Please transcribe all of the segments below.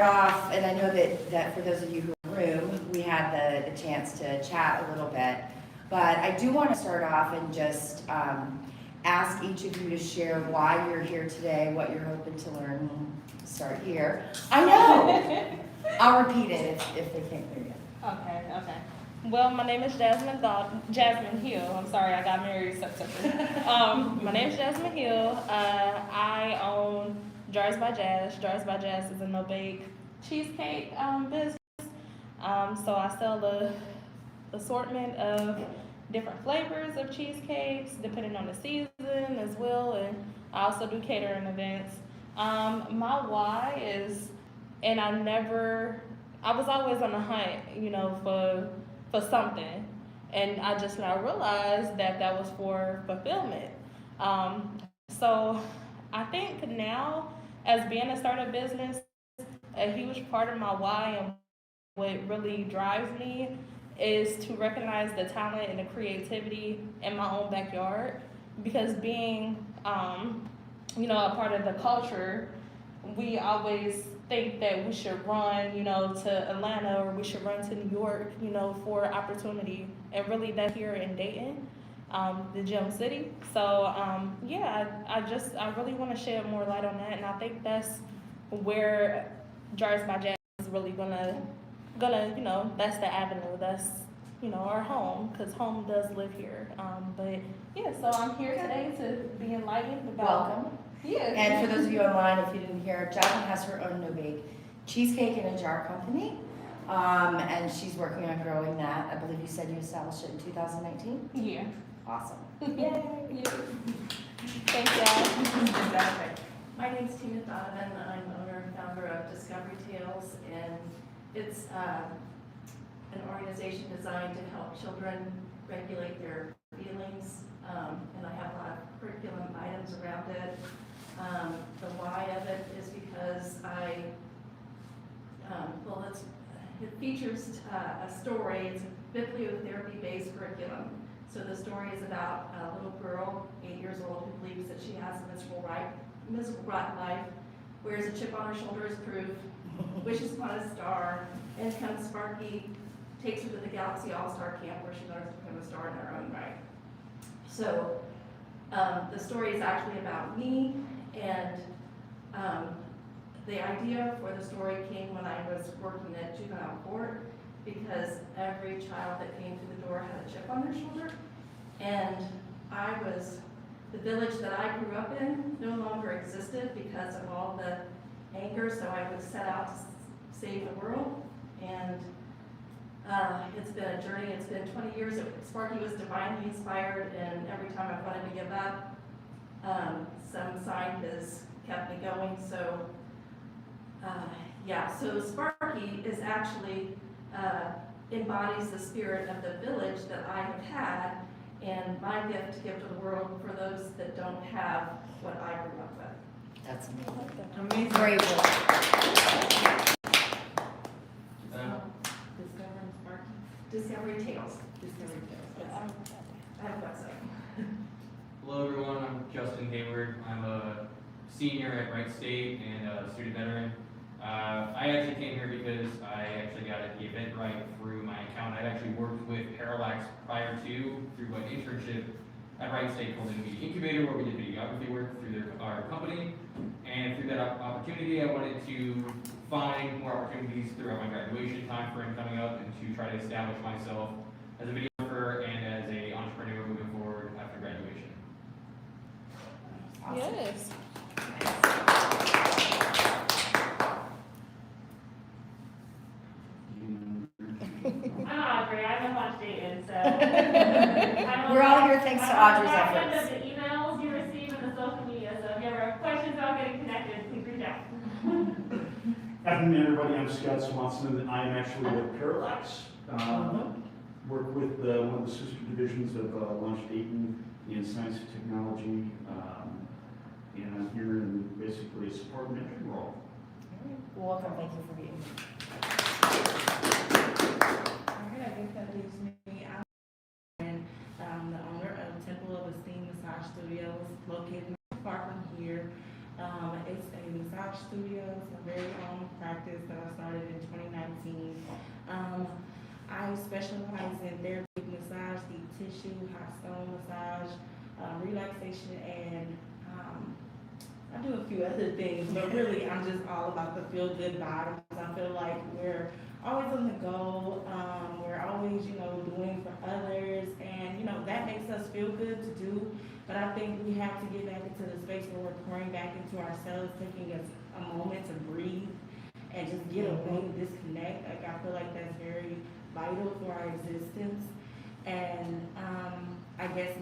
off, and I know that for those of you who are in the room, we had the chance to chat a little bit, but I do want to start off and just ask each of you to share why you're here today, what you're hoping to learn. Start here. I know! I'll repeat it if they can't hear you. Okay. Well, my name is Jasmine Hill. I'm sorry, I got married September. My name is Jasmine Hill. I own Jars by Jazz. Jars by Jazz is a no-bake cheesecake business. So I sell the assortment of different flavors of cheesecakes, depending on the season as well. And I also do catering events. My why is, and I was always on the hunt, for something. And I just now realized that was for fulfillment. So I think now, as being a startup business, a huge part of my why and what really drives me is to recognize the talent and the creativity in my own backyard. Because being, a part of the culture, we always think that we should run, to Atlanta, or we should run to New York, for opportunity. And really that's here in Dayton, the Gem City. So I really want to shed more light on that, and I think that's where Jars by Jazz is really gonna, that's the avenue, that's, our home, because home does live here. So I'm here today to be enlightened about. Welcome. Yeah. And for those of you online, if you didn't hear, Jasmine has her own no-bake cheesecake in a jar company, and she's working on growing that. I believe you said you established it in 2019? Yeah. Awesome. Yay. Yeah. Thank y'all. My name's Donovan. I'm owner and founder of Discovery Tales, and it's an organization designed to help children regulate their feelings, and I have a lot of curriculum items around it. The why of it is because it features a story. It's a bibliotherapy-based curriculum. So the story is about a little girl, 8 years old, who believes that she has a miserable rotten life, wears a chip on her shoulder as proof, wishes upon a star, and comes Sparky, takes her to the Galaxy All-Star Camp where she learns to become a star in her own right. So the story is actually about me, and the idea for the story came when I was working at juvenile court, because every child that came through the door had a chip on their shoulder, and the village that I grew up in no longer existed because of all the anger, so I would set out to save the world, and it's been a journey. It's been 20 years. Sparky was divinely inspired, and every time I wanted to give up, some sign has kept me going. So, so Sparky is actually embodies the spirit of the village that I have had, and my gift to give to the world for those that don't have what I grew up with. That's amazing. Amazing. Great work. Discovery Tales. Yes. I have a website. Hello everyone, I'm Justin Hayward. I'm a senior at Wright State and a student veteran. I actually came here because I actually got the event right through my account. I'd actually worked with Parallax prior to, through an internship at Wright State called the Media Incubator, where we did videography work through our company. And through that opportunity, I wanted to find more opportunities throughout my graduation time frame coming up, and to try to establish myself as a videographer and as an entrepreneur moving forward after graduation. Awesome. Yes. I'm Audrey. I haven't watched Dayton, so. We're all here thanks to Audrey's efforts. Of the emails you receive and the social media, so if you ever have questions about getting connected, please reach out. Afternoon, everybody. I'm Scott Swanson, and I am actually with Parallax. Work with one of the sister divisions of LaunchPad in science and technology, and I'm here in basically a support mentoring role. Welcome. Thank you for being here. I guess that leaves me. I'm the owner of Temple of Esteem Massage Studios, located not far from here. It's a massage studio. It's my very own practice that I started in 2019. I specialize in therapeutic massage, deep tissue, hot stone massage, relaxation, and I do a few other things, but really I'm just all about the feel-good vibes. I feel like we're always on the go. We're always, doing for others, and, that makes us feel good to do. But I think we have to get back into the space where we're pouring back into ourselves, taking us a moment to breathe and just get away and disconnect. Like, I feel like that's very vital for our existence. And I guess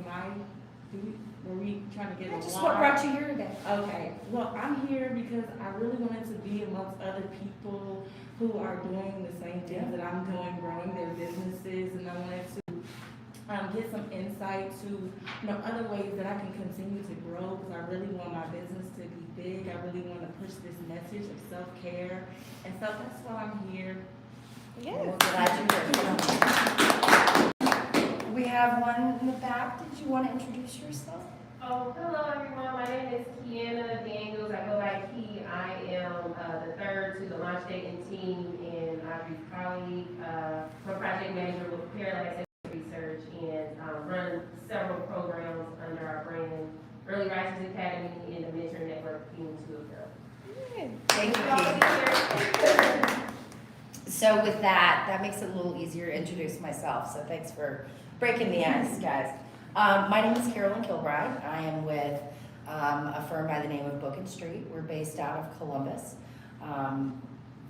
were we trying to get Just along? what brought you here today? Okay, well, I'm here because I really wanted to be amongst other people who are doing the same things that I'm doing, growing their businesses, and I wanted to get some insight to other ways that I can continue to grow, because I really want my business to be big. I really want to push this message of self-care, and so that's why I'm here. Well, glad you're here. We have one in the back. Did you want to introduce yourself? Oh, hello everyone. My name is Kiana Daniels. I go by Key. I am the third to the launch dating team and Audrey's colleague. I'm a project manager with Parallax Research and run several programs under our brand, Early Risers Academy and the Mentor Network, being two of them. Thank you. So with that makes it a little easier to introduce myself. So thanks for breaking the ice, guys. My name is Carolyn Kilbride. I am with a firm by the name of Book & Street. We're based out of Columbus.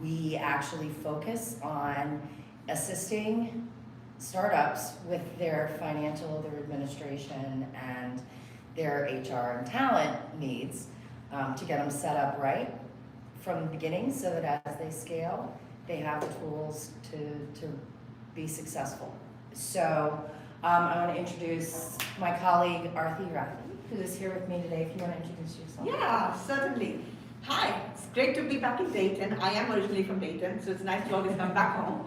We actually focus on assisting startups with their financial, their administration, and their HR and talent needs to get them set up right from the beginning so that as they scale, they have the tools to be successful. So I want to introduce my colleague, Arthi Rathi, who is here with me today. If you want to introduce yourself. Yeah, certainly. Hi, it's great to be back in Dayton. I am originally from Dayton, so it's nice to always come back home.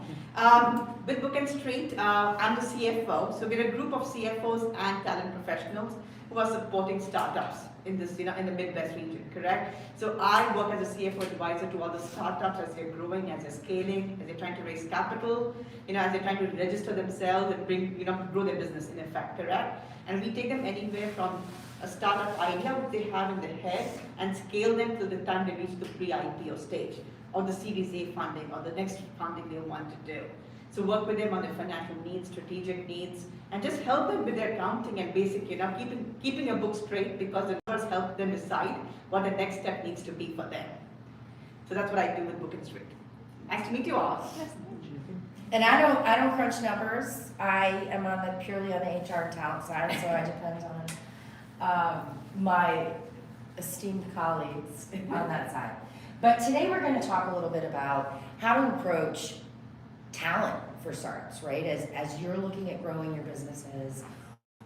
With Book & Street, I'm the CFO. So we're a group of CFOs and talent professionals who are supporting startups in this, in the Midwest region, correct? So I work as a CFO advisor to all the startups as they're growing, as they're scaling, as they're trying to raise capital, as they're trying to register themselves and bring, grow their business in effect, correct? And we take them anywhere from a startup idea which they have in their head and scale them till the time they reach the pre-IPO stage or the Series A funding or the next funding they want to do. So work with them on their financial needs, strategic needs, and just help them with their accounting and basic, keeping your book straight, because the numbers help them decide what the next step needs to be for them. So that's what I do with Book & Street. Nice to meet you all. And I don't crunch numbers. I am purely on the HR talent side, so I depend on my esteemed colleagues on that side. But today we're going to talk a little bit about how to approach talent for startups, right? As you're looking at growing your businesses,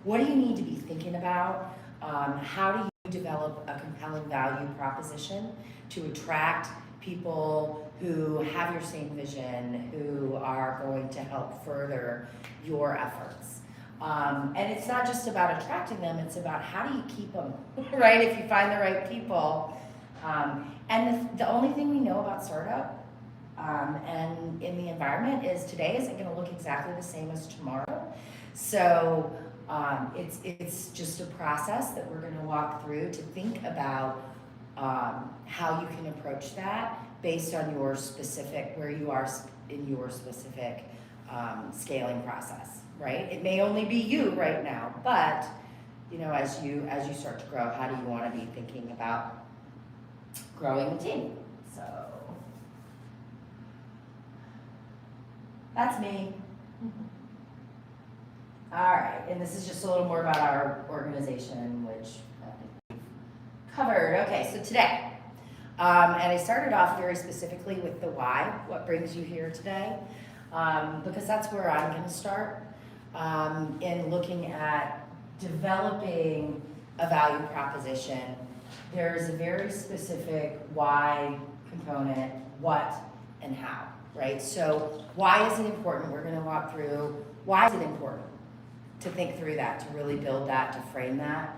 what do you need to be thinking about? How do you develop a compelling value proposition to attract people who have your same vision, who are going to help further your efforts? And it's not just about attracting them, it's about how do you keep them, right? If you find the right people. And the only thing we know about startup and in the environment is today isn't going to look exactly the same as tomorrow. So it's just a process that we're going to walk through to think about how you can approach that based on your specific, where you are in your specific scaling process, right? It may only be you right now, but as you start to grow, how do you want to be thinking about growing the team? So that's me. All right, and this is just a little more about our organization, which I think we've covered. Okay, so today, and I started off very specifically with the why, what brings you here today, because that's where I'm going to start in looking at developing a value proposition. There's a very specific why component, what and how, right? So why is it important? We're going to walk through why is it important to think through that, to really build that, to frame that.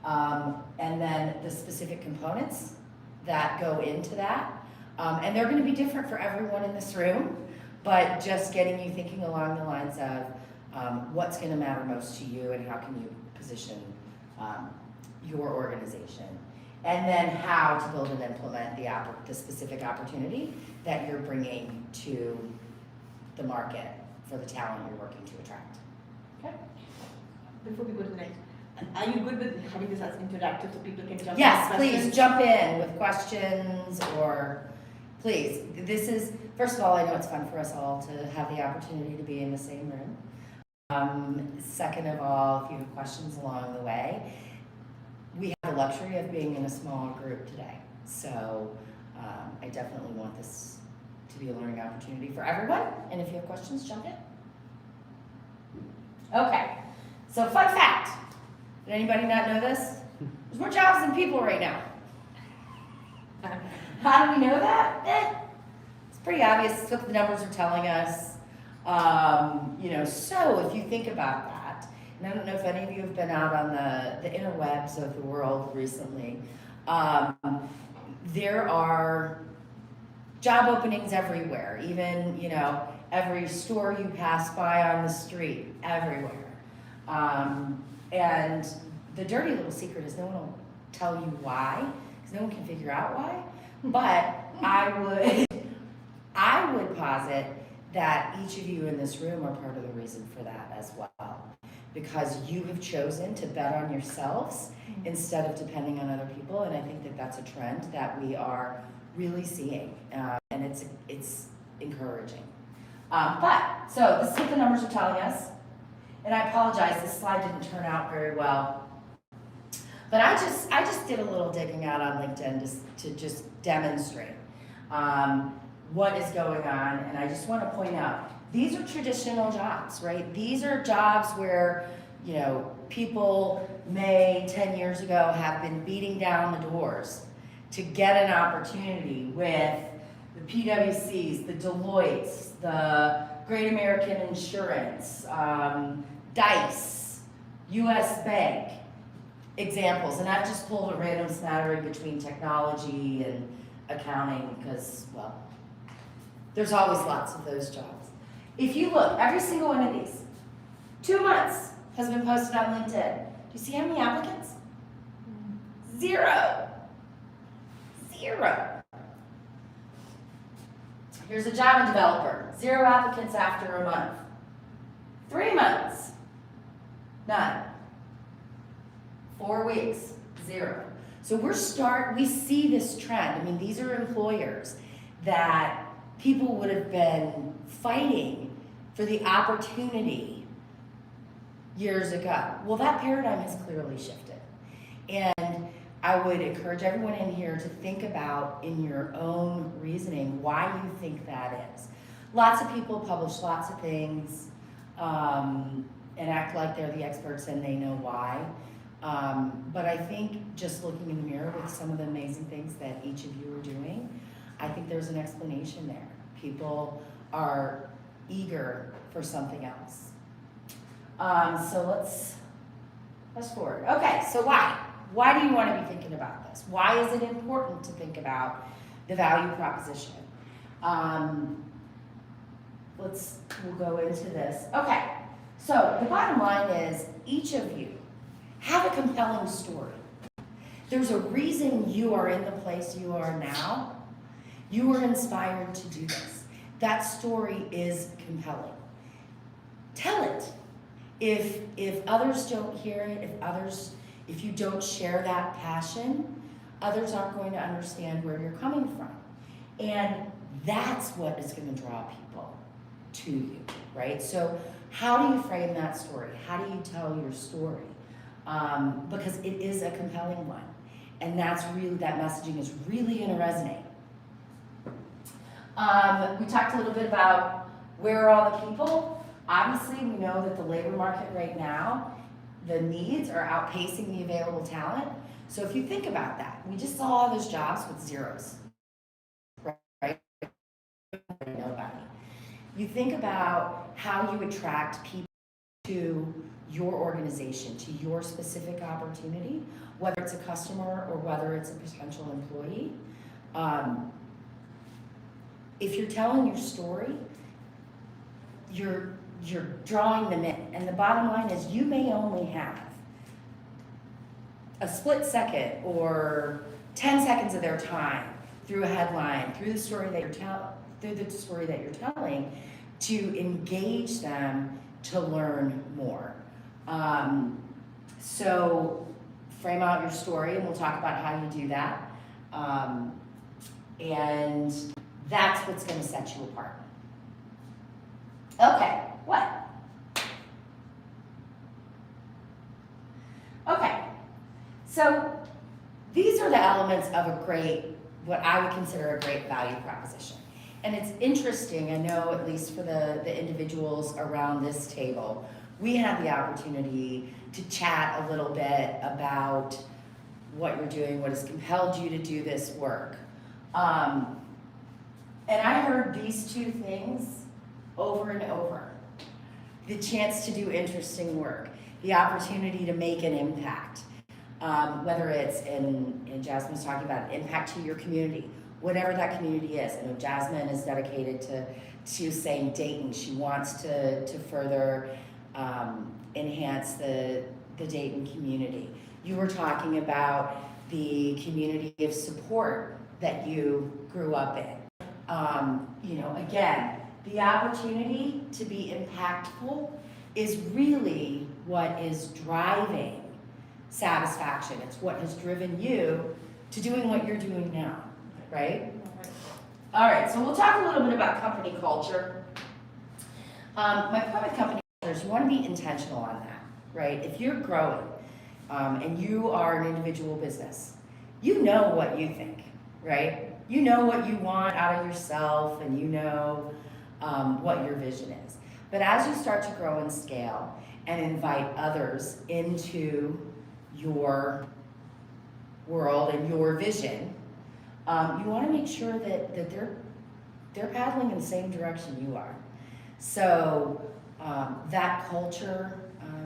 And then the specific components that go into that. And they're gonna be different for everyone in this room, but just getting you thinking along the lines of what's gonna matter most to you and how can you position your organization. And then how to build and implement the specific opportunity that you're bringing to the market for the talent you're working to attract. Okay? Before we go to the next, are you good with having this as interactive so people can jump in? Yes, with please questions? jump in with questions or please. This is, first of all, I know it's fun for us all to have the opportunity to be in the same room. Second of all, if you have questions along the way, we have the luxury of being in a small group today. So I definitely want this to be a learning opportunity for everyone. And if you have questions, jump in. Okay, so fun fact. Did anybody not know this? There's more jobs than people right now. How do we know that? It's pretty obvious. It's what the numbers are telling us. So if you think about that, and I don't know if any of you have been out on the interwebs of the world recently, there are job openings everywhere, even, every store you pass by on the street, everywhere. And the dirty little secret is no one will tell you why, because no one can figure out why. But I would posit that each of you in this room are part of the reason for that as well. Because you have chosen to bet on yourselves instead of depending on other people. And I think that that's a trend that we are really seeing. And it's encouraging. So this is what the numbers are telling us. And I apologize, this slide didn't turn out very well. But I just did a little digging out on LinkedIn to just demonstrate what is going on. And I just want to point out, these are traditional jobs, right? These are jobs where, people may 10 years ago have been beating down the doors to get an opportunity with the PwCs, the Deloittes, the Great American Insurance, DICE, US Bank, examples. And I've just pulled a random smattering between technology and accounting because, well, there's always lots of those jobs. If you look, every single one of these, 2 months has been posted on LinkedIn. Do you see how many applicants? 0. 0. Here's a Java developer, 0 applicants after a month. 3 months, none. 4 weeks, 0. So we see this trend. I mean, these are employers that people would have been fighting for the opportunity years ago. Well, that paradigm has clearly shifted. And I would encourage everyone in here to think about, in your own reasoning, why you think that is. Lots of people publish lots of things and act like they're the experts and they know why. But I think just looking in the mirror with some of the amazing things that each of you are doing, I think there's an explanation there. People are eager for something else. So let's fast forward. Okay, so why? Why do you want to be thinking about this? Why is it important to think about the value proposition? We'll go into this. Okay, so the bottom line is each of you have a compelling story. There's a reason you are in the place you are now. You were inspired to do this. That story is compelling. Tell it. If others don't hear it, if you don't share that passion, others aren't going to understand where you're coming from. And that's what is going to draw people to you, right? So how do you frame that story? How do you tell your story? Because it is a compelling one. And that messaging is really going to resonate. We talked a little bit about where are all the people. Obviously, we know that the labor market right now, the needs are outpacing the available talent. So if you think about that, we just saw all those jobs with zeros, right? Nobody. You think about how you attract people to your organization, to your specific opportunity, whether it's a customer or whether it's a potential employee. If you're telling your story, you're drawing them in. And the bottom line is you may only have a split second or 10 seconds of their time through a headline, through the story that you're telling, to engage them to learn more. So frame out your story, and we'll talk about how you do that. And that's what's going to set you apart. Okay, what? Okay, so these are the elements of a great, what I would consider a great value proposition. And it's interesting, I know at least for the individuals around this table, we had the opportunity to chat a little bit about what you're doing, what has compelled you to do this work. And I heard these two things over and over. The chance to do interesting work, the opportunity to make an impact, whether it's in Jasmine's talking about impact to your community, whatever that community is. I know Jasmine is dedicated to saying Dayton. She wants to further enhance the Dayton community. You were talking about the community of support that you grew up in. Again, the opportunity to be impactful is really what is driving satisfaction. It's what has driven you to doing what you're doing now, right? All right, so we'll talk a little bit about company culture. My point with company culture is you want to be intentional on that, right? If you're growing and you are an individual business, you know what you think, right? You know what you want out of yourself, and you know what your vision is. But as you start to grow and scale and invite others into your world and your vision, you want to make sure that they're paddling in the same direction you are. So that culture,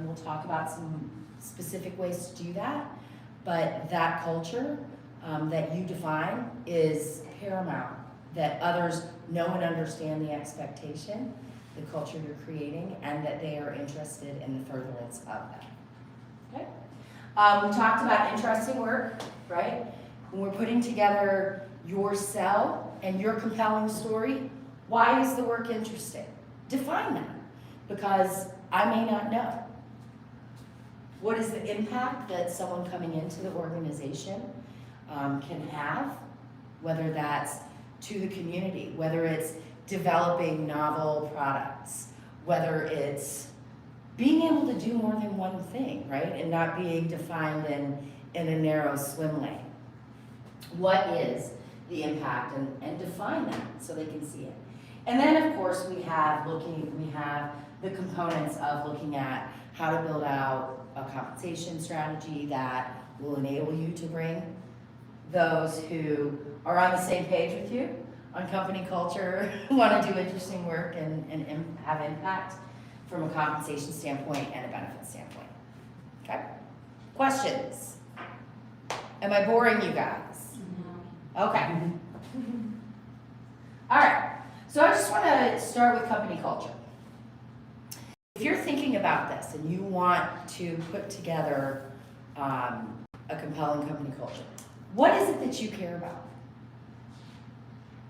we'll talk about some specific ways to do that, but that culture that you define is paramount, that others know and understand the expectation, the culture you're creating, and that they are interested in the furtherance of that. Okay? We talked about interesting work, right? When we're putting together your sell and your compelling story, why is the work interesting? Define that, because I may not know. What is the impact that someone coming into the organization can have, whether that's to the community, whether it's developing novel products, whether it's being able to do more than one thing, right? And not being defined in a narrow swim lane. What is the impact, and define that so they can see it. And then of course we have the components of looking at how to build out a compensation strategy that will enable you to bring those who are on the same page with you on company culture, want to do interesting work and have impact from a compensation standpoint and a benefit standpoint. Okay? Questions? Am I boring you guys? Okay. All right. So I just want to start with company culture. If you're thinking about this and you want to put together a compelling company culture, what is it that you care about?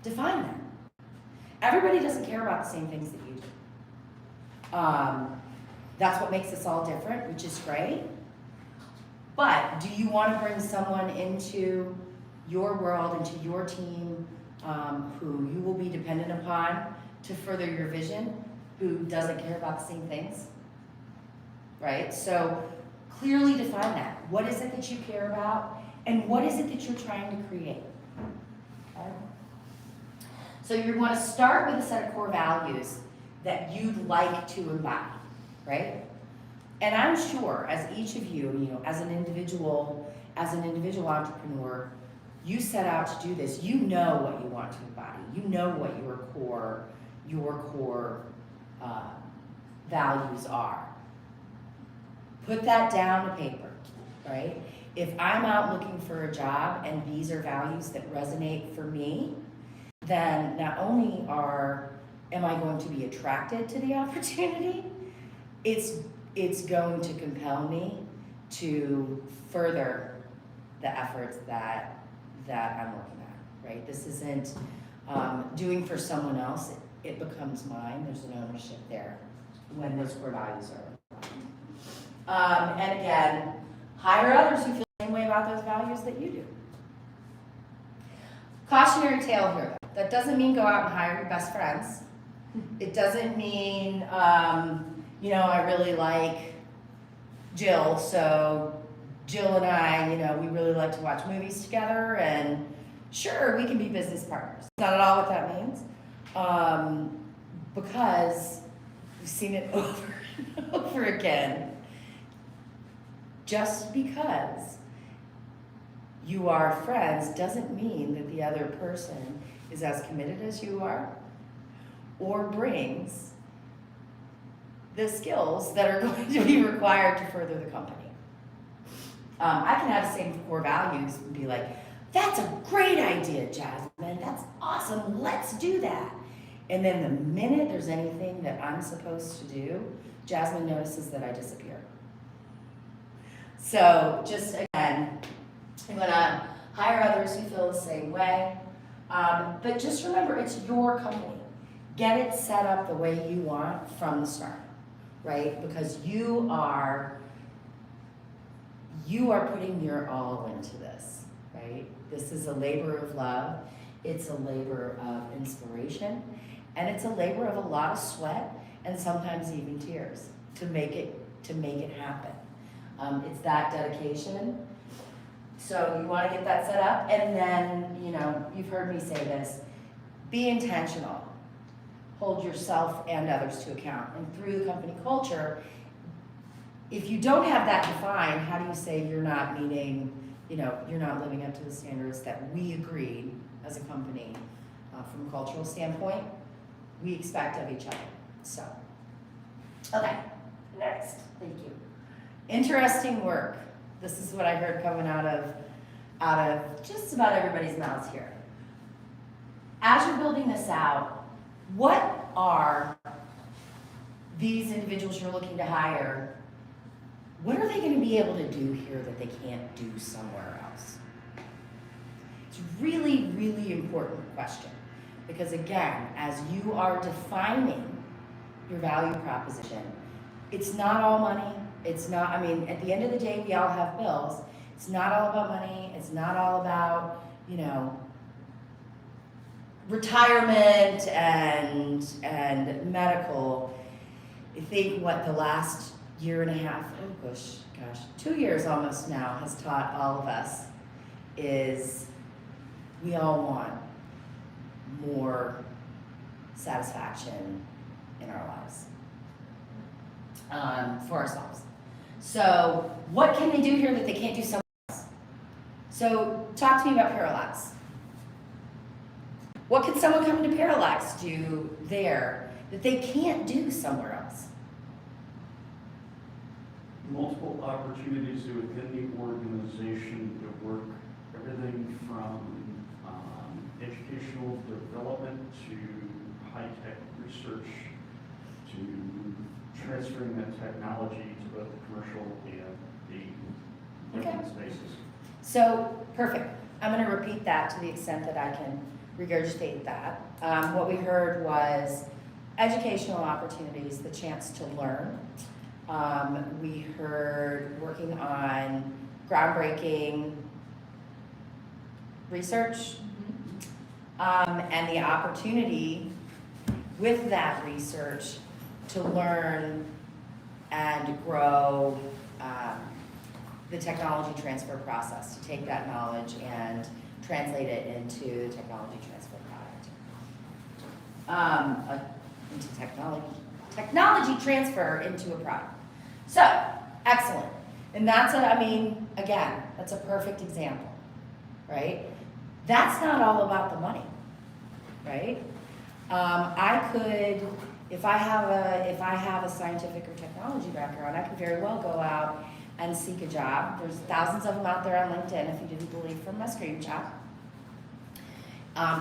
Define that. Everybody doesn't care about the same things that you do. That's what makes us all different, which is great. But do you want to bring someone into your world, into your team, who you will be dependent upon to further your vision, who doesn't care about the same things? Right? So clearly define that. What is it that you care about? And what is it that you're trying to create? Okay? So you want to start with a set of core values that you'd like to embody, right? And I'm sure, as each of you, as an individual entrepreneur, you set out to do this. You know what you want to embody. You know what your core values are. Put that down to paper, right? If I'm out looking for a job and these are values that resonate for me, then not only am I going to be attracted to the opportunity, it's going to compel me to further the efforts that I'm working at, right? This isn't doing for someone else, it becomes mine. There's an ownership there when those core values are. And again, hire others who feel the same way about those values that you do. Cautionary tale here. That doesn't mean go out and hire your best friends. It doesn't mean, I really like Jill, so Jill and I, we really like to watch movies together, and sure, we can be business partners. Not at all what that means, because we've seen it over and over again. Just because you are friends doesn't mean that the other person is as committed as you are or brings the skills that are going to be required to further the company. I can have the same core values and be like, that's a great idea, Jasmine. That's awesome. Let's do that. And then the minute there's anything that I'm supposed to do, Jasmine notices that I disappear. So just again, I'm gonna hire others who feel the same way. But just remember, it's your company. Get it set up the way you want from the start, right? Because you are putting your all into this, right? This is a labor of love. It's a labor of inspiration. And it's a labor of a lot of sweat and sometimes even tears to make it happen. It's that dedication. So you want to get that set up, and then, you've heard me say this, be intentional. Hold yourself and others to account. And through the company culture, if you don't have that defined, how do you say you're not meeting, you're not living up to the standards that we agreed as a company from a cultural standpoint, we expect of each other. So, okay, next, thank you. Interesting work. This is what I heard coming out of just about everybody's mouths here. As you're building this out, what are these individuals you're looking to hire, what are they going to be able to do here that they can't do somewhere else? It's a really, really important question. Because again, as you are defining your value proposition, it's not all money. It's not, at the end of the day, we all have bills. It's not all about money. It's not all about, retirement and medical. I think what the last year and a half, 2 years almost now, has taught all of us is we all want more satisfaction in our lives for ourselves. So what can they do here that they can't do somewhere else? So talk to me about Parallax. What can someone coming to Parallax do there that they can't do somewhere else? Multiple opportunities within the organization to work everything from educational development to high-tech research to transferring that technology to both the commercial and the government spaces. So, perfect. I'm going to repeat that to the extent that I can regurgitate that. What we heard was educational opportunities, the chance to learn. We heard working on groundbreaking research, and the opportunity with that research to learn and grow the technology transfer process, to take that knowledge and translate it into the technology transfer product, into technology transfer into a product. So, excellent. And that's again, that's a perfect example, right? That's not all about the money, right? I could, if I have a scientific or technology background, I could very well go out and seek a job. There's thousands of them out there on LinkedIn, if you didn't believe from my screenshot.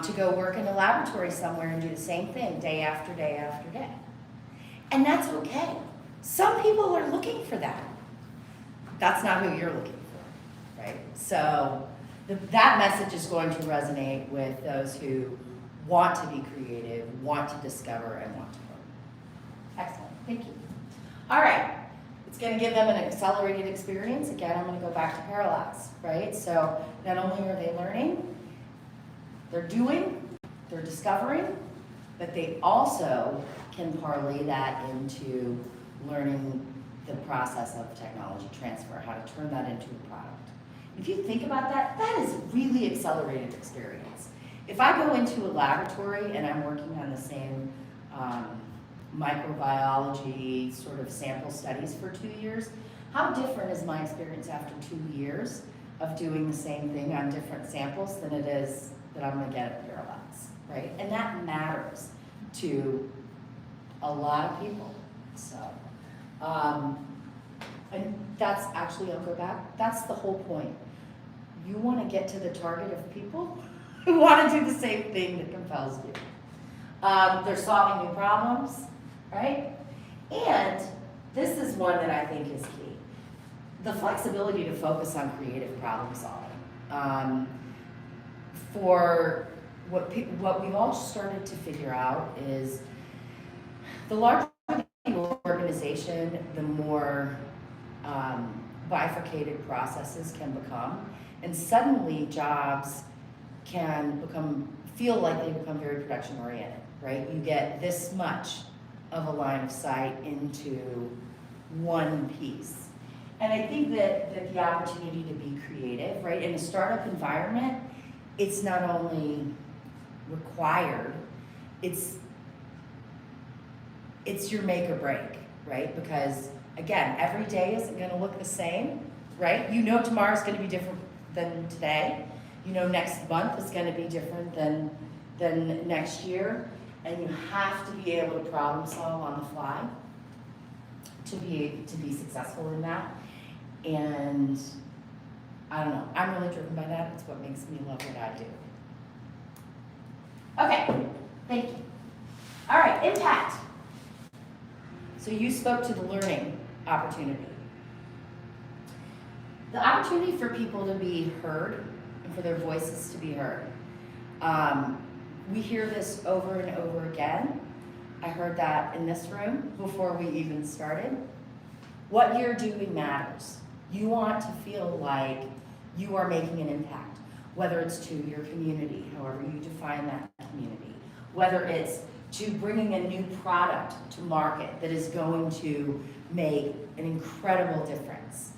To go work in a laboratory somewhere and do the same thing day after day after day. And that's okay. Some people are looking for that. That's not who you're looking for, right? So that message is going to resonate with those who want to be creative, want to discover, and want to learn. Excellent, thank you. All right, it's gonna give them an accelerated experience. Again, I'm gonna go back to Parallax, right? So not only are they learning, they're doing, they're discovering, but they also can parlay that into learning the process of technology transfer, how to turn that into a product. If you think about that, that is really accelerated experience. If I go into a laboratory and I'm working on the same microbiology sort of sample studies for 2 years, how different is my experience after 2 years of doing the same thing on different samples than it is that I'm gonna get at Parallax, right? And that matters to a lot of people, so. And that's actually, I'll go back, that's the whole point. You wanna get to the target of people who wanna do the same thing that compels you. They're solving new problems, right? And this is one that I think is key. The flexibility to focus on creative problem solving. For what we've all started to figure out is the larger the organization, the more bifurcated processes can become, and suddenly jobs can feel like they become very production oriented, right? You get this much of a line of sight into one piece. And I think that the opportunity to be creative, right? In a startup environment, it's not only required, it's your make or break, right? Because again, every day isn't gonna look the same, right? You know tomorrow's gonna be different than today. You know next month is gonna be different than next year. And you have to be able to problem solve on the fly to be successful in that. And I don't know, I'm really driven by that. It's what makes me love what I do. Okay, thank you. All right, impact. So you spoke to the learning opportunity. The opportunity for people to be heard and for their voices to be heard. We hear this over and over again. I heard that in this room before we even started. What you're doing matters. You want to feel like you are making an impact, whether it's to your community, however you define that community, whether it's to bringing a new product to market that is going to make an incredible difference.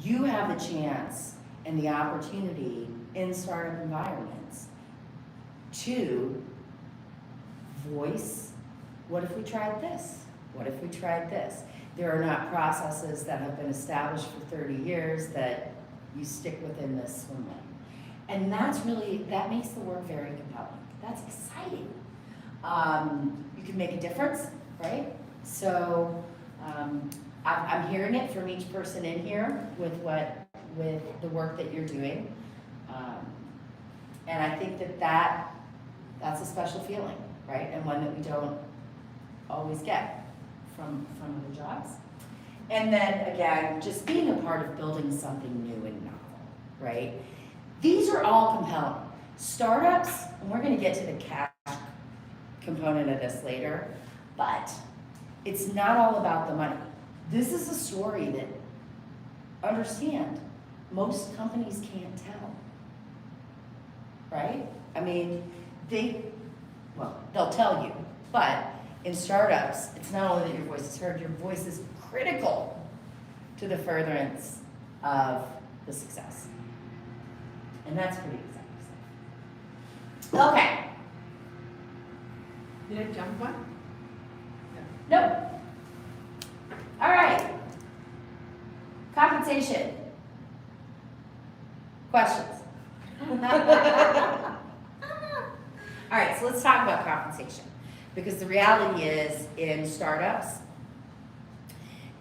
You have the chance and the opportunity in startup environments to voice, what if we tried this? What if we tried this? There are not processes that have been established for 30 years that you stick within this swim lane. And that makes the work very compelling. That's exciting. You can make a difference, right? So I'm hearing it from each person in here with the work that you're doing. And I think that's a special feeling, right? And one that we don't always get from other jobs. And then again, just being a part of building something new and novel, right? These are all compelling. Startups, and we're gonna get to the cash component of this later, but it's not all about the money. This is a story that, understand, most companies can't tell, right? I mean, they'll tell you, but in startups, it's not only that your voice is heard, your voice is critical to the furtherance of the success. And that's pretty exciting stuff. Okay. Did I jump one? Nope. All right. Compensation. Questions? All right, so let's talk about compensation. Because the reality is, in startups,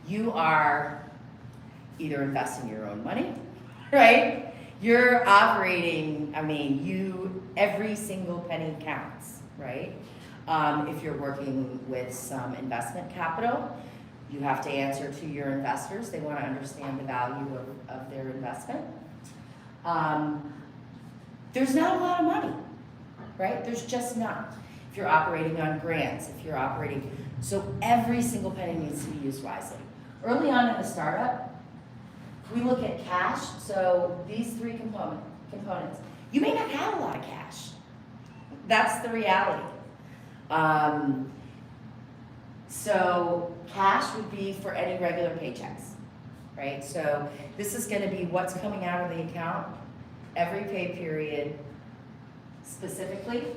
you are either investing your own money, right? You're operating, every single penny counts, right? If you're working with some investment capital, you have to answer to your investors. They want to understand the value of their investment. There's not a lot of money, right? There's just not. If you're operating on grants, so every single penny needs to be used wisely. Early on in the startup, we look at cash, so these three components. You may not have a lot of cash. That's the reality. So cash would be for any regular paychecks, right? So this is gonna be what's coming out of the account every pay period specifically.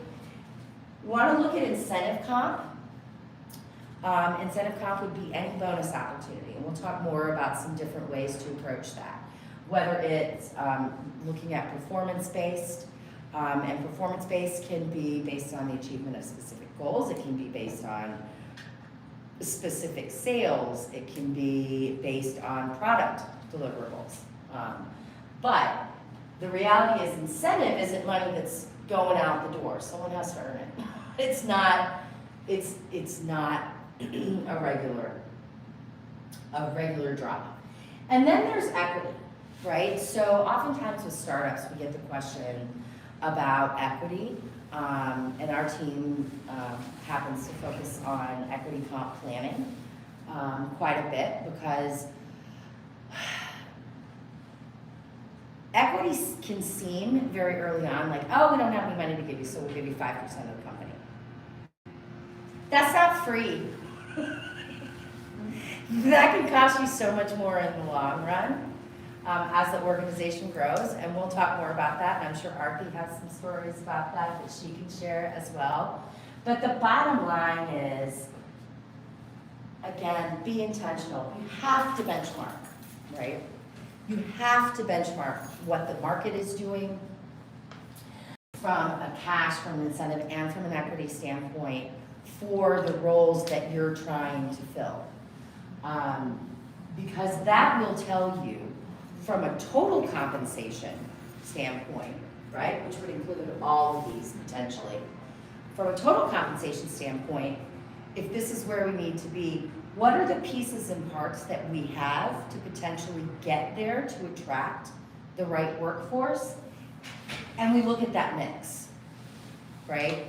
You wanna look at incentive comp. Incentive comp would be any bonus opportunity, and we'll talk more about some different ways to approach that. Whether it's looking at performance-based, and performance-based can be based on the achievement of specific goals. It can be based on specific sales. It can be based on product deliverables. But the reality is incentive isn't money that's going out the door. Someone has to earn it. It's not a regular drop. And then there's equity, right? So oftentimes with startups, we get the question about equity, and our team happens to focus on equity comp planning quite a bit, because equity can seem very early on like, oh, we don't have any money to give you, so we'll give you 5% of the company. That's not free. That can cost you so much more in the long run as the organization grows, and we'll talk more about that, and I'm sure Arpi has some stories about that she can share as well. But the bottom line is, again, be intentional. You have to benchmark, right? You have to benchmark what the market is doing from a cash, from an incentive, and from an equity standpoint for the roles that you're trying to fill. Because that will tell you from a total compensation standpoint, right, which would include all of these potentially. From a total compensation standpoint, if this is where we need to be, what are the pieces and parts that we have to potentially get there to attract the right workforce? And we look at that mix, right?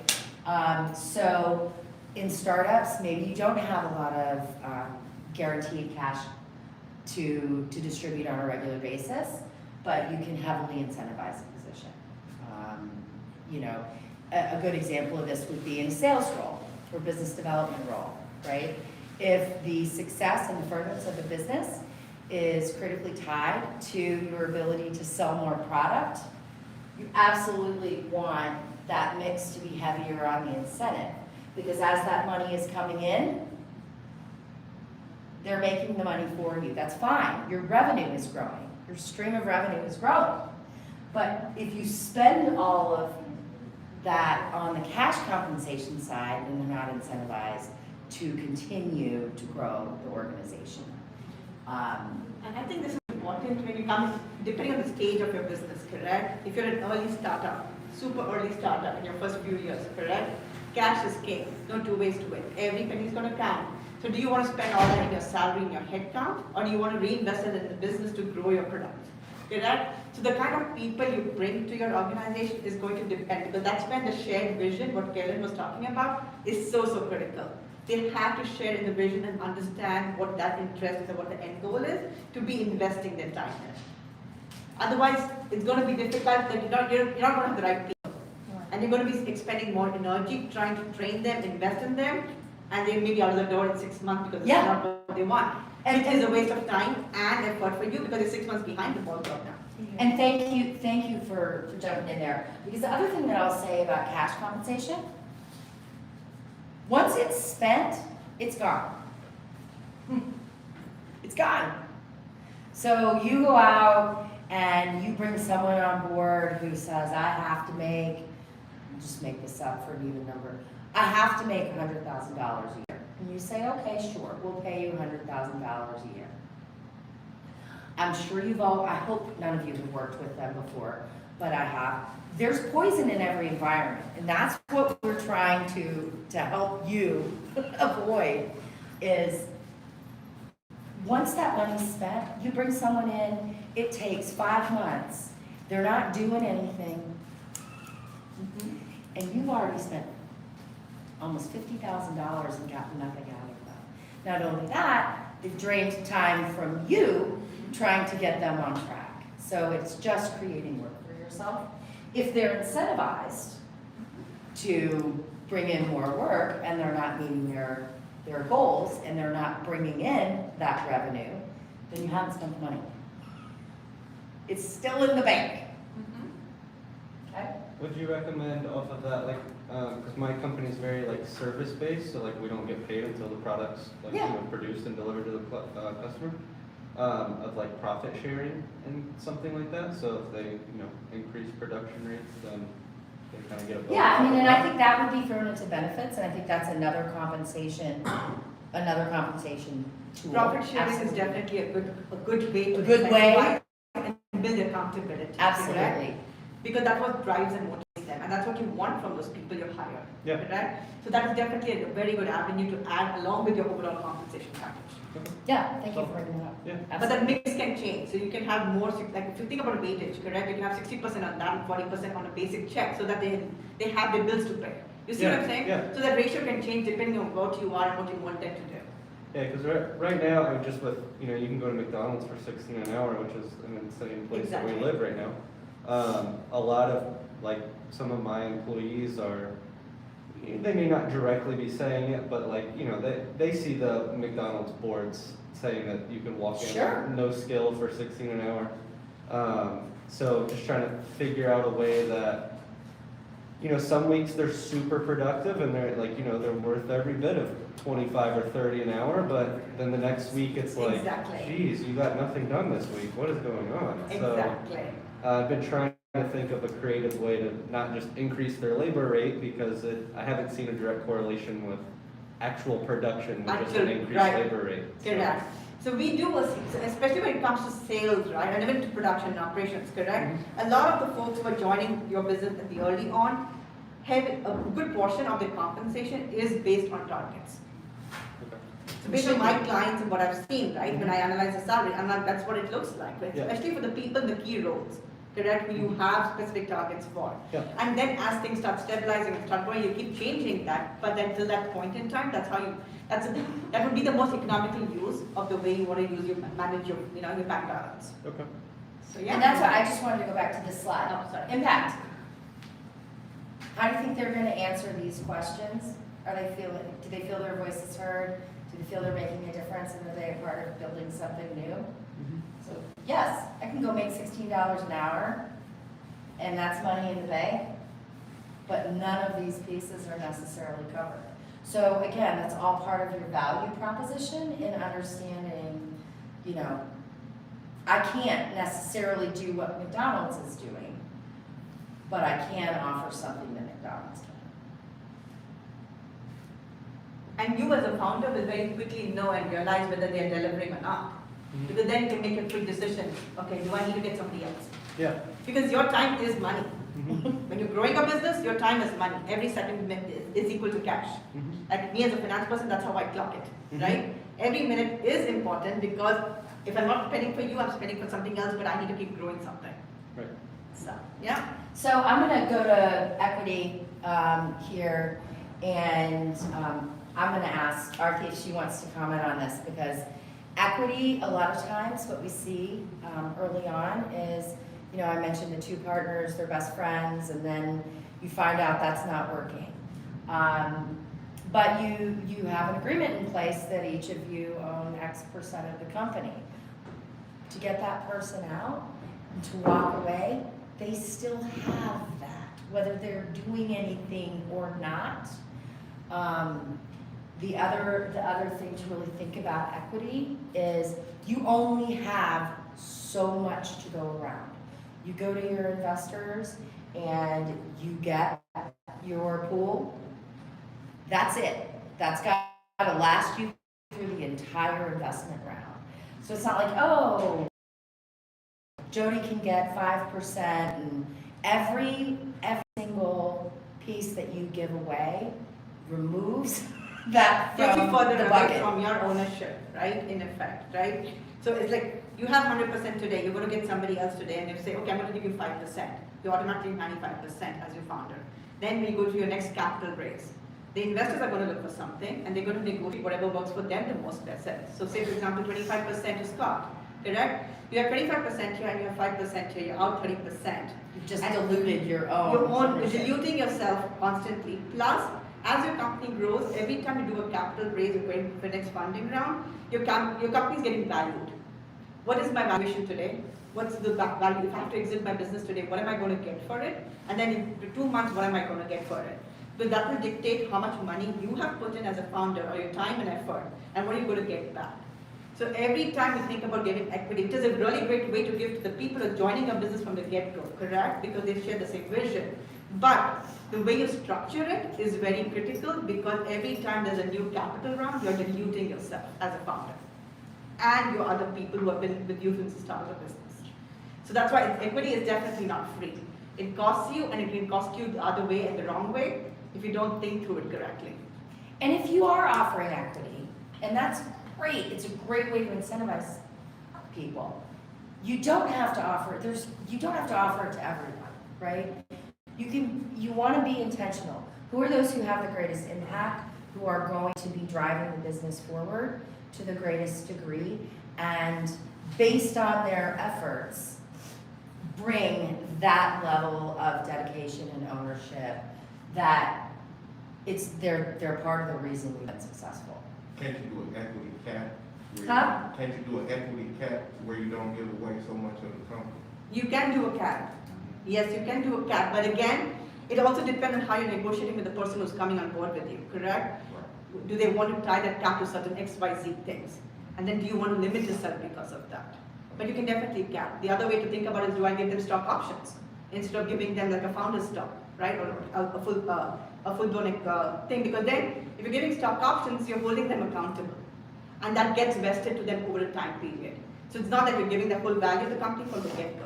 So in startups, maybe you don't have a lot of guaranteed cash to distribute on a regular basis, but you can heavily incentivize a position. A good example of this would be in a sales role or business development role, right? If the success and the furtherance of the business is critically tied to your ability to sell more product, you absolutely want that mix to be heavier on the incentive, because as that money is coming in, they're making the money for you. That's fine. Your revenue is growing. Your stream of revenue is growing. But if you spend all of that on the cash compensation side, then they're not incentivized to continue to grow the organization. And I think this is important when you come, depending on the stage of your business, correct? If you're an early startup, super early startup in your first few years, correct? Cash is king. No two ways to it. Every penny is going to count. So do you want to spend all that in your salary and your headcount, or do you want to reinvest it in the business to grow your product? Correct? So the kind of people you bring to your organization is going to depend, because that's when the shared vision, what Carolyn was talking about, is so critical. They have to share in the vision and understand what that interest is or what the end goal is to be investing their time in. Otherwise, it's going to be difficult that you're not going to have the right people. And you're going to be expending more energy trying to train them, invest in them, and they may be out of the door in 6 months because it's not what they want. And it is a waste of time and effort for you because you're 6 months behind the ball curve now. And thank you for jumping in there. Because the other thing that I'll say about cash compensation, once it's spent, it's gone. It's gone. So you go out and you bring someone on board who says, I have to make, just make this up for an even number, I have to make $100,000 a year. and you say, okay, sure, we'll pay you $100,000 a year. I'm sure you've all, I hope none of you have worked with them before, but I have. There's poison in every environment, and that's what we're trying to help you avoid is once that money's spent, you bring someone in, it takes 5 months, they're not doing anything, and you've already spent almost $50,000 and gotten nothing out of them. Not only that, they've drained time from you trying to get them on track. So it's just creating work for yourself. If they're incentivized to bring in more work and they're not meeting their goals and they're not bringing in that revenue, then you haven't spent the money. It's still in the bank. Okay? Would you recommend off of that, like, because my company is very like service based, so like we don't get paid until the product's like produced and delivered to the customer, of like profit sharing and something like that. So if they increase production rates, then they kind of get a bonus. Yeah, I mean, and I think that would be thrown into benefits, and I think that's another compensation tool. Profit sharing is Absolutely. definitely a good way to A good way. and build accountability. Absolutely. Correct? Because that's what drives and motivates them, and that's what you want from those people you hire. Yeah. Right? So that is definitely a very good avenue to add along with your overall compensation package. Yeah, thank you for bringing that up. Yeah. But that mix can change, so you can have more, like if you think about a weightage, correct, you can have 60% on that and 40% on a basic check, so that they have their bills to pay. You see what I'm saying? Yeah. So that ratio can change depending on what you are and what you want them to do. Yeah, because right now, I'm just with, you can go to McDonald's for $16 an hour, which is an insane place that we Exactly. live right now. A lot of, like, some of my employees are, they may not directly be saying it, but like, they see the McDonald's boards saying that you can walk in Sure. with no skill for $16 an hour. So just trying to figure out a way that, some weeks they're super productive and they're like, they're worth every bit of 25 or 30 an hour, but then the next week it's like, Exactly. geez, you got nothing done this week. What is going on? Exactly. So I've been trying to think of a creative way to not just increase their labor rate because I haven't seen a direct correlation with actual production with just an increased Right. labor rate. So- Correct. So we do, especially when it comes to sales, right, and even to production and operations, correct? A lot of the folks who are joining your business at the early on have a good portion of their compensation is based on targets. Okay. So based on my clients and what I've seen, right, when I analyze the salary, that's what it looks like, right? Yeah. Especially for the people in the key roles, correct, who you have specific targets for. Yeah. And then as things start stabilizing and start growing, you keep changing that, but then till that point in time, that would be the most economical use of the way you want to manage your bank balance. Okay. So yeah. And that's why I just wanted to go back to this slide. Oh, sorry. Impact. How do you think they're going to answer these questions? Do they feel their voices heard? Do they feel they're making a difference, and are they a part of building something new? So yes, I can go make $16 an hour, and that's money in the bank, but none of these pieces are necessarily covered. So again, that's all part of your value proposition in understanding, I can't necessarily do what McDonald's is doing, but I can offer something that McDonald's can. And you as a founder will very quickly know and realize whether they are delivering or not. Because then you can make a quick decision, okay, do I need to get somebody else? Yeah. Because your time is money. When you're growing a business, your time is money. Every second is equal to cash. Like me as a finance person, that's how I clock it, right? Every minute is important because if I'm not spending for you, I'm spending for something else, but I need to keep growing something. Right. So, yeah. So I'm going to go to equity here, and I'm going to ask Arti if she wants to comment on this, because equity, a lot of times what we see early on is, I mentioned the two partners, they're best friends, and then you find out that's not working. But you have an agreement in place that each of you own X% of the company. To get that person out and to walk away, they still have that, whether they're doing anything or not. The other thing to really think about equity is you only have so much to go around. You go to your investors and you get your pool. That's it. That's got to last you through the entire investment round. So it's not like, oh, Jody can get 5% and every single piece that you give away removes that Takes you from further the away bucket. from your ownership, right, in effect, right? So it's like, you have 100% today, you're going to get somebody else today, and you say, okay, I'm going to give you 5%. You're automatically 95% as your founder. Then when you go to your next capital raise, the investors are going to look for something, and they're going to negotiate whatever works for them the most best sense. So say, for example, 25% to Scott, correct? You have 25% here and you have 5% here, you're out 30%. You've just And diluted your own. Your own, ownership. diluting yourself constantly. Plus, as your company grows, every time you do a capital raise or going for the next funding round, your company is getting valued. What is my valuation today? What's the value? If I have to exit my business today, what am I going to get for it? And then in 2 months, what am I going to get for it? Because that will dictate how much money you have put in as a founder, or your time and effort, and what are you going to get back. So every time you think about giving equity, it is a really great way to give to the people who are joining your business from the get-go, correct? Because they share the same vision. But the way you structure it is very critical, because every time there's a new capital round, you're diluting yourself as a founder and your other people who have been with you since the start of the business. So that's why equity is definitely not free. It costs you, and it can cost you the other way and the wrong way if you don't think through it correctly. And if you are offering equity, and that's great, it's a great way to incentivize people. You don't have to offer it. You don't have to offer it to everyone, right? You want to be intentional. Who are those who have the greatest impact, who are going to be driving the business forward to the greatest degree, and based on their efforts, bring that level of dedication and ownership that they're part of the reason we've been successful. Can't you do an equity cap? Huh? Can't you do an equity cap where you don't give away so much of the company? You can do a cap. Yes, you can do a cap, but again, it also depends on how you're negotiating with the person who's coming on board with you, correct? Right. Do they want to tie that cap to certain XYZ things? And then do you want to limit yourself because of that? But you can definitely cap. The other way to think about it is, do I give them stock options instead of giving them like a founder's stock, right? Or a full-blown thing, because then if you're giving stock options, you're holding them accountable. And that gets vested to them over a time period. So it's not that you're giving the full value of the company from the get-go.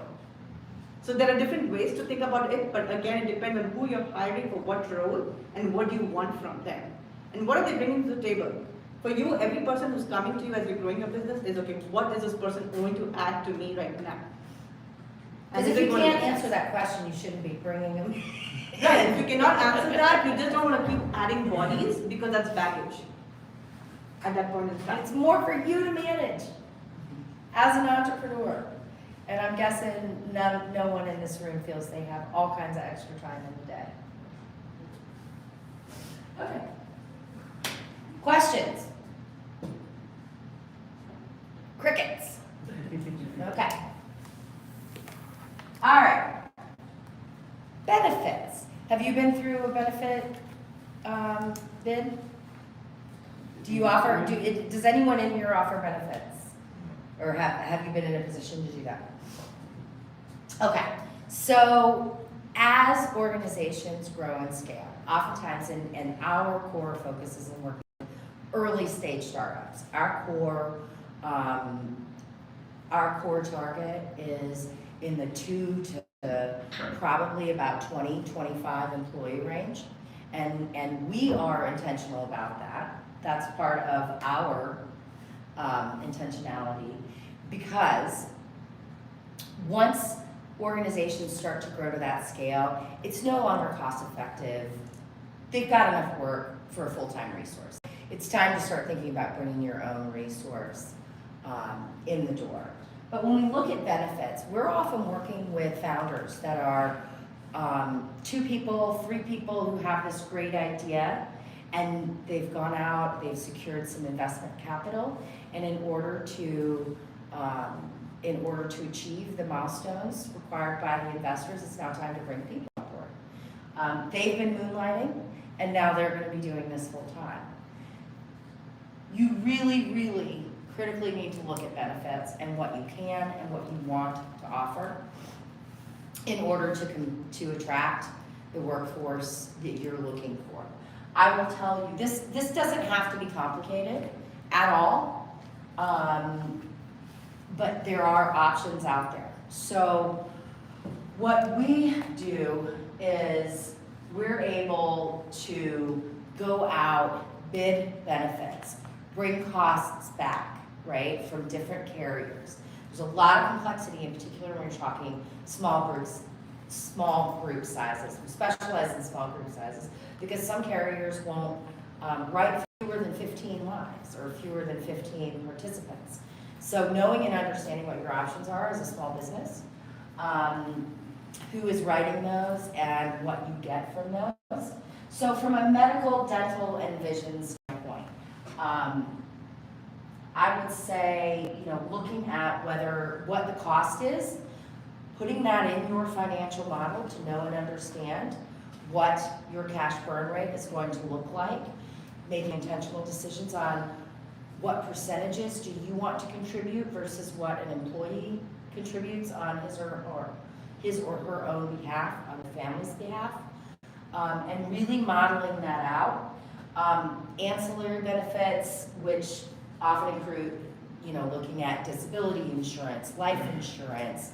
So there are different ways to think about it, but again, it depends on who you're hiring for what role and what you want from them. And what are they bringing to the table? For you, every person who's coming to you as you're growing your business is, okay, what is this person going to add to me right now? Because if you can't answer that question, you shouldn't be bringing them. Right, if you cannot answer that, you just don't want to keep adding bodies, because that's baggage at that point in time. It's more for you to manage as an entrepreneur. And I'm guessing no one in this room feels they have all kinds of extra time in the day. Okay. Questions? Crickets. Okay. All right. Benefits. Have you been through a benefit bid? Do you offer, does anyone in here offer benefits? Or have you been in a position to do that? Okay, so as organizations grow and scale, oftentimes, and our core focus is in working with early stage startups. Our core target is in the 2 to probably about 20, 25 employee range. And we are intentional about that. That's part of our intentionality, because once organizations start to grow to that scale, it's no longer cost effective. They've got enough work for a full-time resource. It's time to start thinking about bringing your own resource in the door. But when we look at benefits, we're often working with founders that are 2 people, 3 people who have this great idea, and they've gone out, they've secured some investment capital, and in order to achieve the milestones required by the investors, it's now time to bring people on board. They've been moonlighting, and now they're going to be doing this full time. You really, really critically need to look at benefits and what you can and what you want to offer in order to attract the workforce that you're looking for. I will tell you, this doesn't have to be complicated at all, but there are options out there. So what we do is we're able to go out, bid benefits, bring costs back, right, from different carriers. There's a lot of complexity, in particular when you're talking small group sizes. We specialize in small group sizes because some carriers won't write fewer than 15 lives or fewer than 15 participants. So knowing and understanding what your options are as a small business, who is writing those and what you get from those. So from a medical, dental, and vision standpoint, I would say, looking at what the cost is, putting that in your financial model to know and understand what your cash burn rate is going to look like, making intentional decisions on what percentages do you want to contribute versus what an employee contributes on his or her own behalf, on the family's behalf, and really modeling that out. Ancillary benefits, which often include, looking at disability insurance, life insurance,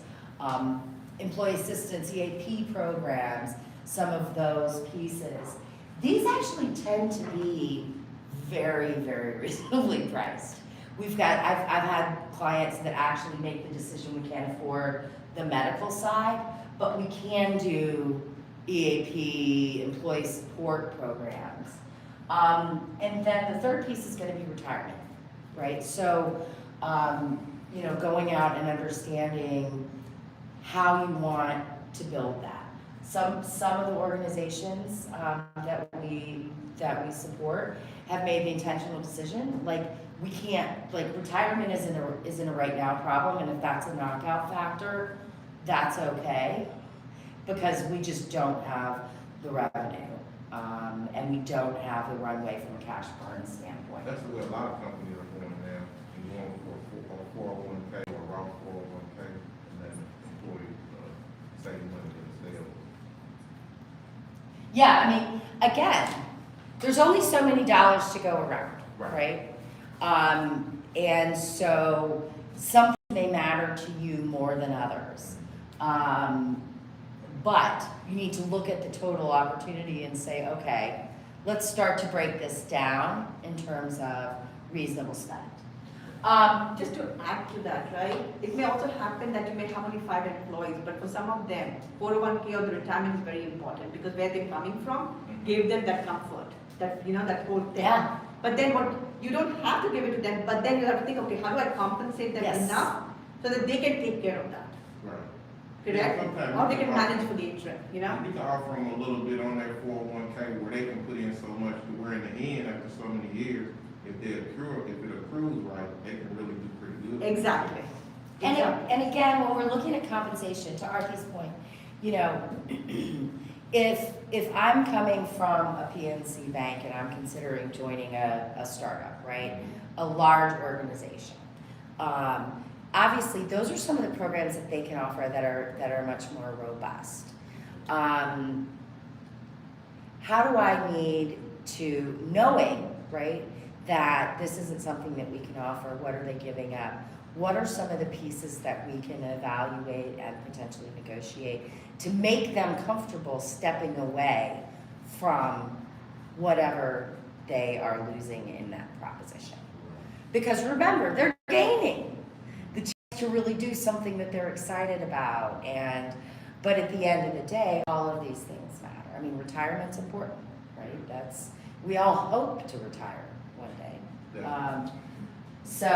employee assistance, EAP programs, some of those pieces. These actually tend to be very, very reasonably priced. I've had clients that actually make the decision we can't afford the medical side, but we can do EAP, employee support programs. And then the third piece is going to be retirement, right? So, going out and understanding how you want to build that. Some of the organizations that we support have made the intentional decision, we can't, retirement isn't a right now problem, and if that's a knockout factor, that's okay, because we just don't have the revenue, and we don't have the runway from a cash burn standpoint. That's the way a lot of companies are going now, and going for a 401k or a Roth 401k, and then employees save money themselves. Yeah, again, there's only so many dollars to go around, right? And so some may matter to you more than others. But you need to look at the total opportunity and say, okay, let's start to break this down in terms of reasonable spend. Just to add to that, right? It may also happen that you may have only 5 employees, but for some of them, 401k or the retirement is very important because where they're coming from gave them that comfort, that that whole thing. Yeah. But then you don't have to give it to them, but then you have to think, okay, how do I compensate them enough so that they can take care of that? Right. Correct? Sometimes Or they can manage for the interim, You can offer them a little bit on their 401k where they can put in so much to where in the end, after so many years, if it accrues right, they can really do pretty good. Exactly. And again, when we're looking at compensation, to Artie's point, if I'm coming from a PNC bank and I'm considering joining a startup, right, a large organization, obviously those are some of the programs that they can offer that are much more robust. How do I need to, knowing, right, that this isn't something that we can offer, what are they giving up? What are some of the pieces that we can evaluate and potentially negotiate to make them comfortable stepping away from whatever they are losing in that proposition? Because remember, they're gaining the chance to really do something that they're excited about. But at the end of the day, all of these things matter. Retirement's important, right? We all hope to retire one day. So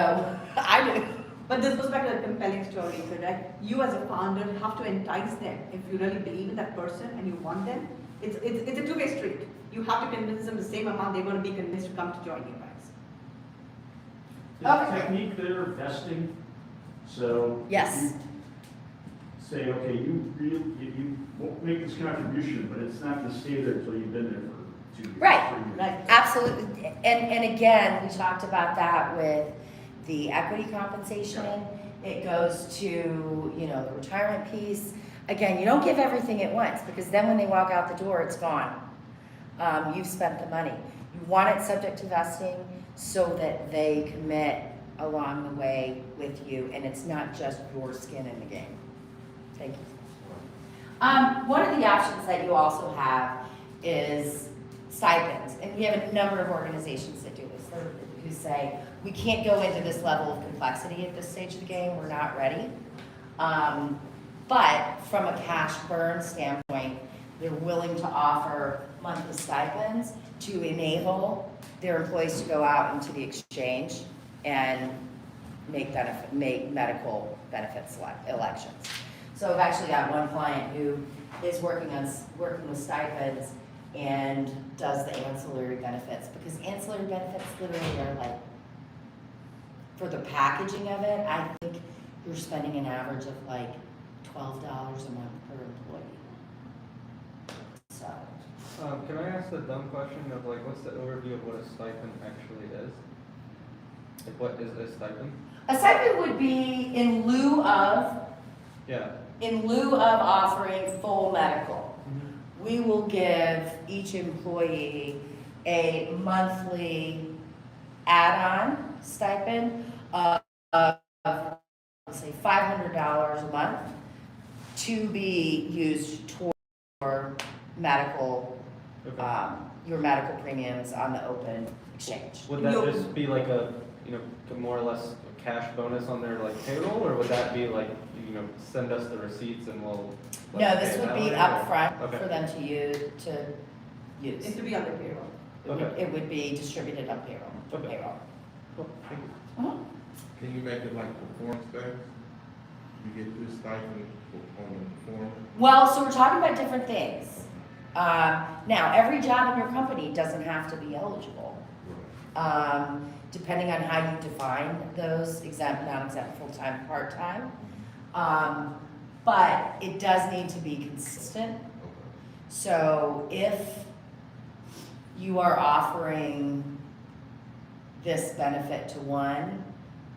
I do. But this goes back to the compelling story, right? You as a founder have to entice them. If you really believe in that person and you want them, it's a two-way street. You have to convince them the same amount they're going to be convinced to come to join you guys. There's a technique there, vesting. So Yes. you say, okay, you won't make this contribution, but it's not going to stay there until you've been there for 2 years. Right. 3 years. Right. Absolutely. And again, we talked about that with the equity compensation. It goes to, the retirement piece. Again, you don't give everything at once because then when they walk out the door, it's gone. you've spent the money. You want it subject to vesting so that they commit along the way with you, and it's not just your skin in the game. Thank you. One of the options that you also have is stipends, and we have a number of organizations that do this, who say, we can't go into this level of complexity at this stage of the game, we're not ready. But from a cash burn standpoint, they're willing to offer monthly stipends to enable their employees to go out into the exchange and make medical benefits elections. So I've actually got one client who is working with stipends and does the ancillary benefits, because ancillary benefits literally are like, for the packaging of it, I think you're spending an average of like $12 a month per employee. So. Can I ask the dumb question of like, what's the overview of what a stipend actually is? Like, what is a stipend? A stipend would be in lieu of offering full medical. Mm-hmm. We will give each employee a monthly add-on stipend of let's say $500 a month to be used toward medical, your medical premiums on the open exchange. Would that just be like a, more or less a cash bonus on their like payroll, or would that be like, send us the receipts and we'll? Like, no, this would be upfront okay. for them to use. It's to be on the payroll. It would be distributed on payroll. Okay. Cool. Thank you. Can you make it like performance based? You get this stipend on the performance? Well, so we're talking about different things. Now, every job in your company doesn't have to be eligible. Depending on how you define those exempt, non-exempt, full-time, part-time. But it does need to be consistent. So if you are offering this benefit to one,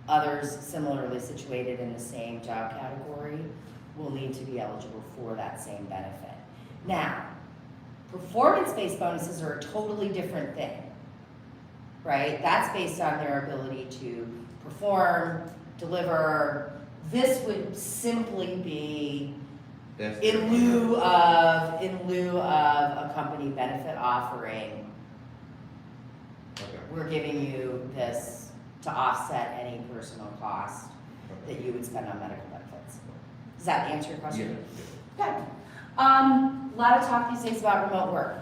others similarly situated in the same job category will need to be eligible for that same benefit. Now, performance-based bonuses are a totally different thing, right? That's based on their ability to perform, deliver. This would simply be in lieu of a company benefit offering. Okay. We're giving you this to offset any personal cost that you would spend on medical benefits. Does that answer your question? Yeah. Good. A lot of talk these days about remote work,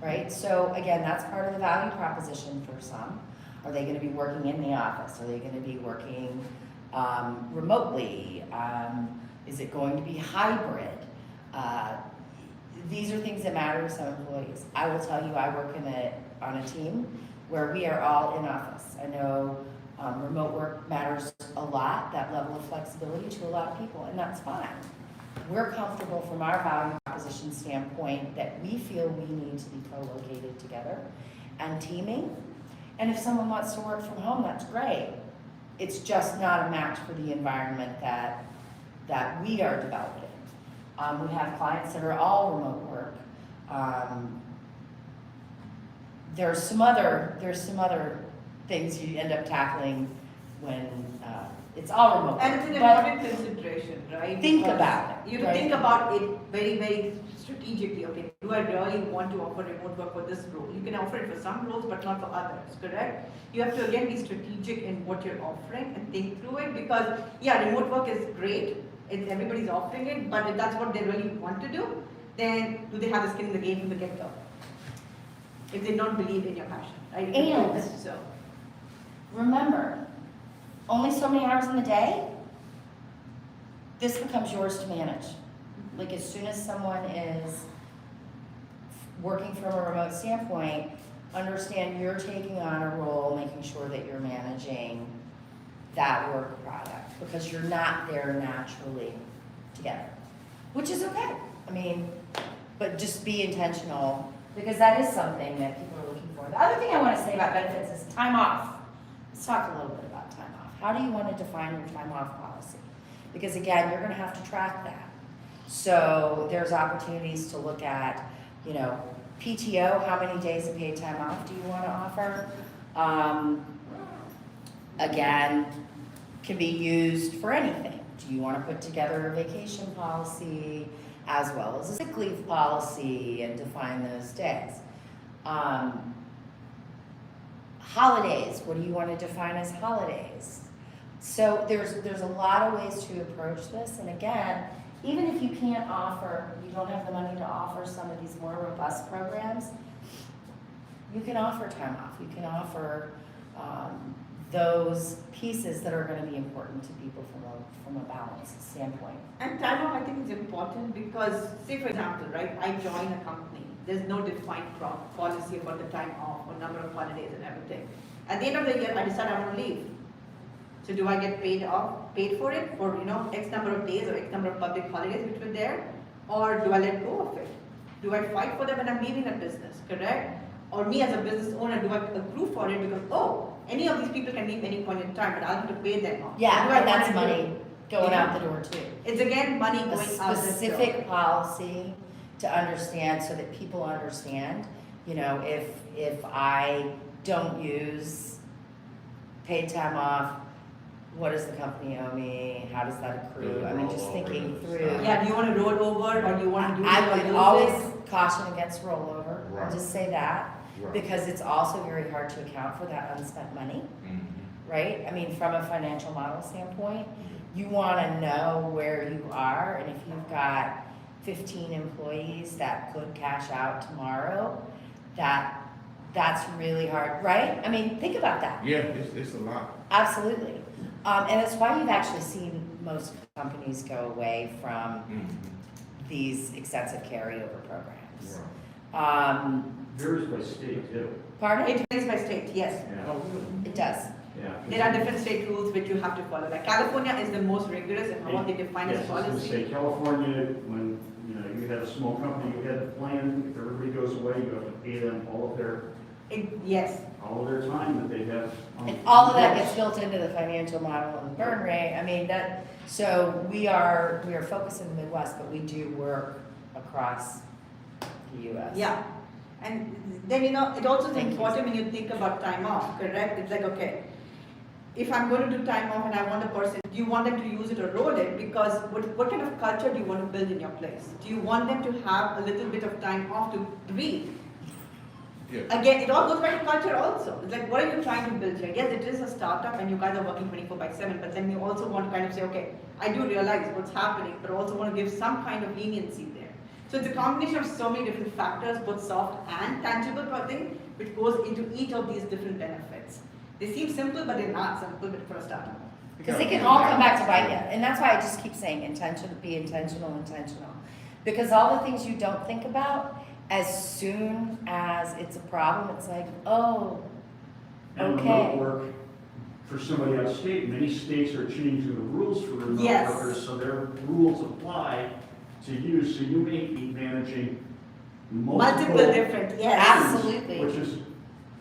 right? So again, that's part of the value proposition for some. Are they going to be working in the office? Are they going to be working remotely? Is it going to be hybrid? These are things that matter to some employees. I will tell you, I work on a team where we are all in office. I know remote work matters a lot, that level of flexibility to a lot of people, and that's fine. We're comfortable from our value proposition standpoint that we feel we need to be co-located together and teaming. And if someone wants to work from home, that's great. It's just not a match for the environment that we are developing. We have clients that are all remote work. There's some other things you end up tackling when it's all remote. And it's an But important consideration, right? think Because about it, You have to right? think about it very, very strategically. Okay, do I really want to offer remote work for this role? You can offer it for some roles, but not for others, correct? You have to again be strategic in what you're offering and think through it, because yeah, remote work is great. Everybody's offering it, but if that's what they really want to do, then do they have the skin in the game from the get-go? If they don't believe in your passion, right? And- So. Remember, only so many hours in the day, this becomes yours to manage. Like as soon as someone is working from a remote standpoint, understand you're taking on a role, making sure that you're managing that work product, because you're not there naturally together, which is okay. I mean, but just be intentional, because that is something that people are looking for. The other thing I want to say about benefits is time off. Let's talk a little bit about time off. How do you want to define your time off policy? Because again, you're going to have to track that. So there's opportunities to look at, PTO, how many days of paid time off do you want to offer? Again, can be used for anything. Do you want to put together a vacation policy as well as a sick leave policy and define those days? Holidays, what do you want to define as holidays? So there's a lot of ways to approach this, and again, even if you can't offer, you don't have the money to offer some of these more robust programs, you can offer time off, you can offer those pieces that are going to be important to people from a balance standpoint. And time off, I think, is important because, say for example, right, I join a company, there's no defined policy about the time off or number of holidays and everything. At the end of the year, I decide I want to leave. So do I get paid for it for, X number of days or X number of public holidays which were there? Or do I let go of it? Do I fight for them when I'm leaving a business, correct? Or me as a business owner, do I accrue for it because, any of these people can leave any point in time, but I'll have to pay them off. Yeah, Do I and want that's to do money it? going out the door too. It's again money A going out the door. specific policy to understand so that people understand, if I don't use paid time off, what does the company owe me? How does that accrue? I mean, just thinking through. Yeah, do you want to roll over or do you want to do it I or would lose always it? caution against rollover, Right. just say that, Right. because it's also very hard to account for that unspent money, right? I mean, from a financial model standpoint, you want to know where you are, and if you've got 15 employees that could cash out tomorrow, that's really hard, right? I mean, think about that. Yeah, it's a lot. Absolutely. And that's why you've actually seen most companies go away from these extensive carryover programs. Varies by state too. Pardon? It varies by state, yes. Yeah. It does. Yeah. There are different state rules which you have to follow. Like California is the most rigorous in what they define as Yes, I was gonna policy. say, California, when, you had a small company, you had the plan, if everybody goes away, you have to pay them all of their Yes, time that they have. And all of that gets built into the financial model and burn rate. I mean, so we are focused in the Midwest, but we do work across the US. yeah. And then, it also is Thank you. important when you think about time off, correct? It's like, okay, if I'm going to do time off and I want a person, do you want them to use it or roll it? Because what kind of culture do you want to build in your place? Do you want them to have a little bit of time off to breathe? Yeah. Again, it all goes back to culture also. It's like, what are you trying to build here? Yes, it is a startup and you guys are working 24/7, but then you also want to kind of say, okay, I do realize what's happening, but also want to give some kind of leniency there. So it's a combination of so many different factors, both soft and tangible, which goes into each of these different benefits. They seem simple, but they're not simple for a startup. Because they can all come back to bite you. And that's why I just keep saying be intentional. Because all the things you don't think about, as soon as it's a problem, it's like, oh, And okay. remote work for somebody out of state, many states are changing the rules for remote Yes. workers, so their rules apply to you, so you may be managing Multiple different, yes. Absolutely. Which is,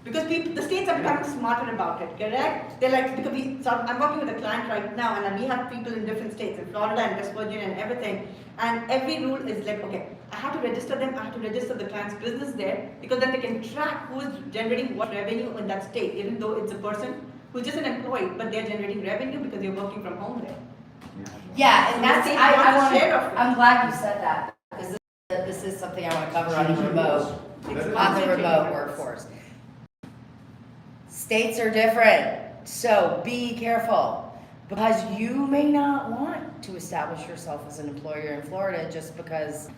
Because the states are becoming smarter about it, correct? They're like, I'm working with a client right now, and we have people in different states, in Florida and West Virginia and everything, and every rule is like, okay, I have to register them, I have to register the client's business there, because then they can track who is generating what revenue in that state, even though it's a person who's just an employee, but they're generating revenue because they're working from home there. Yeah, and that's, So the state wants a share of it. I'm glad you said that, because this is something I want to cover on the remote workforce. States are different, so be careful, because you may not want to establish yourself as an employer in Florida just because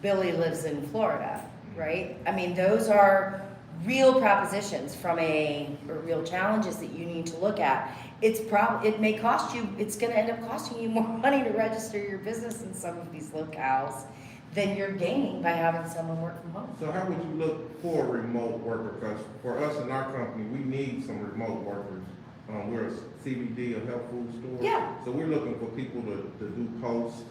Billy lives in Florida, right? I mean, those are real propositions or real challenges that you need to look at. It may cost you, it's gonna end up costing you more money to register your business in some of these locales than you're gaining by having someone work from home. So how would you look for a remote worker? Because for us in our company, we need some remote workers. We're a CBD, a health food store. Yeah. So we're looking for people to do posts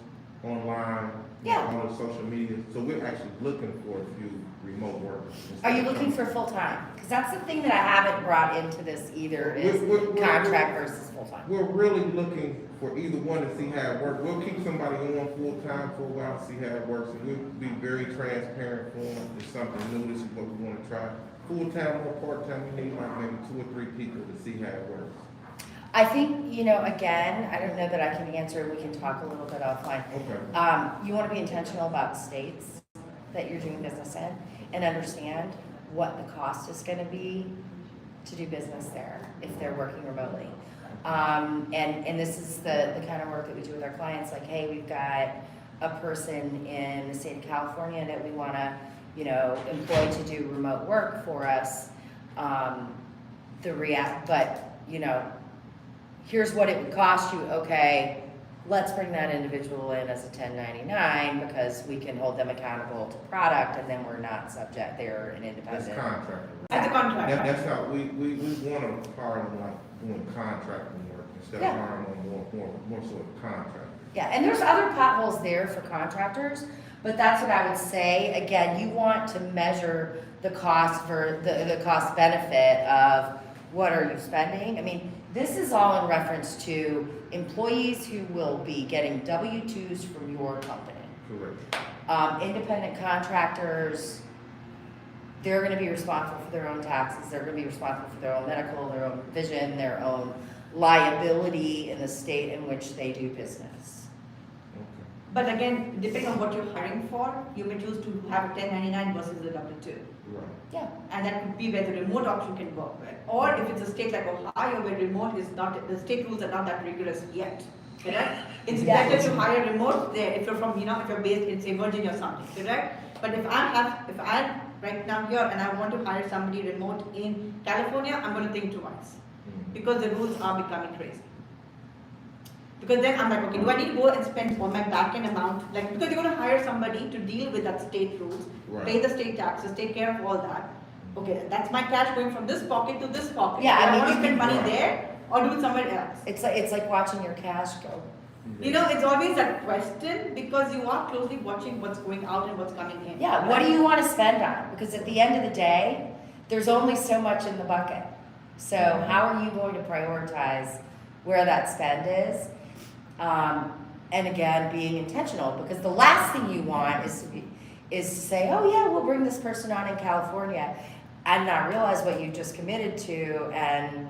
online, Yeah. on social media. So we're actually looking for a few remote workers. Are you looking for full-time? Because that's the thing that I haven't brought into this either, is We're- contract versus full-time. We're really looking for either one to see how it works. We'll keep somebody on full-time for a while, see how it works, and we'll be very transparent for them. If something new, this is what we wanna try. Full-time or part-time, we need like maybe 2 or 3 people to see how it works. I think, you know, again, I don't know that I can answer, we can talk a little bit offline. Okay. You want to be intentional about states that you're doing business in and understand what the cost is going to be to do business there if they're working remotely. And this is the kind of work that we do with our clients, like, hey, we've got a person in the state of California that we want to, you know, employ to do remote work for us. But, you know, here's what it would cost you. Okay, let's bring that individual in as a 1099 because we can hold them accountable to product, and then we're not subject, they're an That's independent. contractor. As a contractor. That's how, we wanna hire them like doing contracting work instead of Yeah. hiring them more sort of contractor. Yeah, and there's other potholes there for contractors, but that's what I would say. Again, you want to measure the cost for the cost benefit of what are you spending. I mean, this is all in reference to employees who will be getting W-2s from your company. Correct. Independent contractors, they're gonna be responsible for their own taxes, they're gonna be responsible for their own medical, their own vision, their own liability in the state in which they do business. Okay. But again, depending on what you're hiring for, you may choose to have a 1099 versus a W-2. Right. Yeah. And that could be where the remote option can work with. Or if it's a state like Ohio where remote is not, the state rules are not that rigorous yet, correct? It's Yeah. better to hire remote there if you're from, you know, if you're based in say Virginia or something, correct? But if I'm right now here and I want to hire somebody remote in California, I'm gonna think twice. Because the rules are becoming crazy. Because then I'm like, okay, do I need to go and spend all my back-end amount? Like, because you're gonna hire somebody to deal with that state rules, Right. pay the state taxes, take care of all that. Okay, that's my cash going from this pocket to this pocket. Yeah, Do I mean, wanna you spend money Right. there or do it somewhere else. It's like watching your cash go. You know, it's always that question because you are closely watching what's going out and what's coming in. Yeah, what do you want to spend on? Because at the end of the day, there's only so much in the bucket. So how are you going to prioritize where that spend is? And again, being intentional, because the last thing you want is to say, oh yeah, we'll bring this person on in California, and not realize what you just committed to and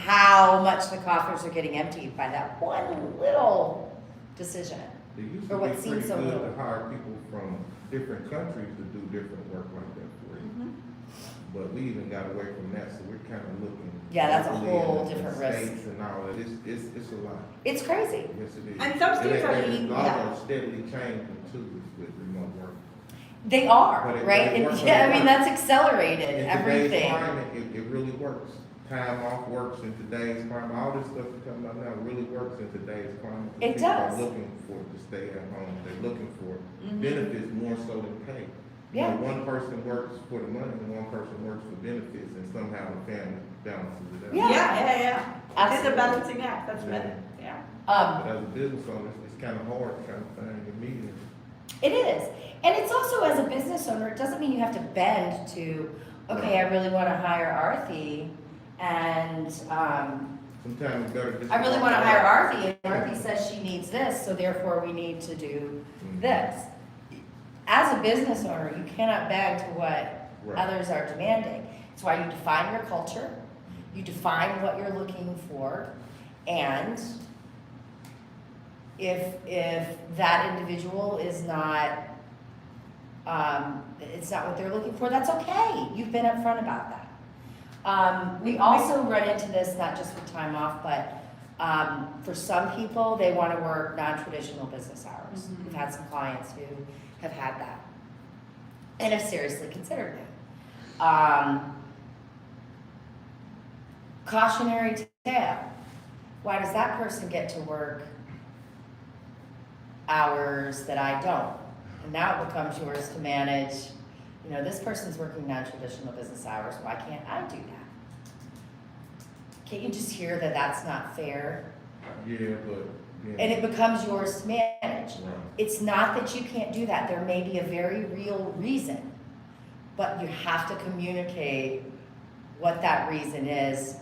how much the coffers are getting emptied by that one little decision. It used Or to what be seems pretty so good little. to hire people from different countries to do different work like that for you. Mhm. But we even got away from that, so we're kind of looking. Yeah, that's a locally whole in the different risk. States and all that, it's a lot. It's crazy. Yes, it is. And some states are And leaning- a lot yeah. are steadily changing too with remote work. They are, But it- right? but it And works, yeah, I but it mean, works. that's accelerated In today's everything. climate, it really works. Time off works in today's climate. All this stuff you're talking about now really works in today's climate. It People does. are looking for to stay at home. They're looking for Mhm. benefits more so than pay. You Yeah. know, one person works for the money and one person works for benefits, and somehow the family balances it out. Yeah. Yeah. It is Absolutely. a balancing act, that's Yeah. better, yeah. But as a business owner, it's kind of hard trying to find the median. It is. And it's also, as a business owner, it doesn't mean you have to bend to, okay, I really want to hire Arthi, and Sometimes it's better just. I really want to hire Arthi, and Arthi says she needs this, so therefore we need to do Mhm. this. As a business owner, you cannot bend to what Right. others are demanding. It's why you define your culture, you define what you're looking for, and if that individual is not, it's not what they're looking for, that's okay. You've been upfront about that. We also run into this, not just with time off, but for some people, they want to work non-traditional business hours. Mhm. We've had some clients who have had that and have seriously considered it. Cautionary tale. Why does that person get to work hours that I don't? And now it becomes yours to manage, you know, this person's working non-traditional business hours, why can't I do that? Can't you just hear that that's not fair? Yeah, but. Yeah. And it becomes yours to manage. Right. It's not that you can't do that, there may be a very real reason but you have to communicate what that reason is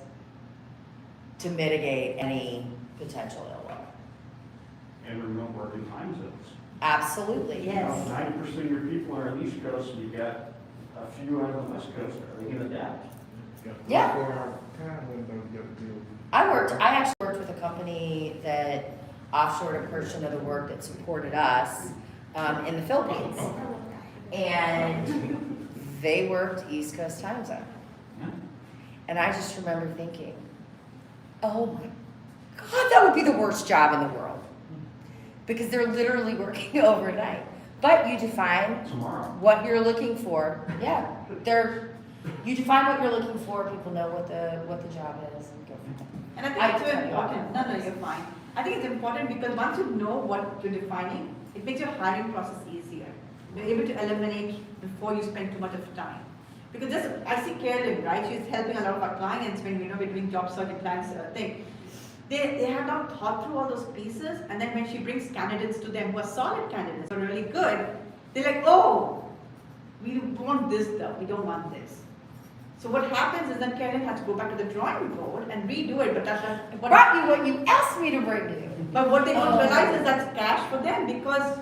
to mitigate any potential ill will. And remote working time zones. Absolutely, yes. 90% of your people are on the East Coast, and you got a few on the West Coast. Are they gonna adapt? Yeah. 24-hour time window you got to deal with. I actually worked with a company that offshored a portion of the work that supported us in the Philippines. And they worked East Coast time zone. Yeah. And I just remember thinking, oh my God, that would be the worst job in the world. Because they're literally working overnight. But you define Tomorrow. what you're looking for. Yeah, you define what you're looking for, people know what the job is and go from there. And I think it's so important. No, you're fine. I think it's important because once you know what you're defining, it makes your hiring process easier. You're able to eliminate before you spend too much of time. Because just, I see Carolyn, right? She's helping a lot of our clients when we're doing job search and clients thing. They have not thought through all those pieces, and then when she brings candidates to them who are solid candidates, who are really good, they're like, oh, we want this though, we don't want this. So what happens is then Carolyn has to go back to the drawing board and redo it, but that's what Brought you what you asked me to bring you. but what they don't realize is that's cash for them because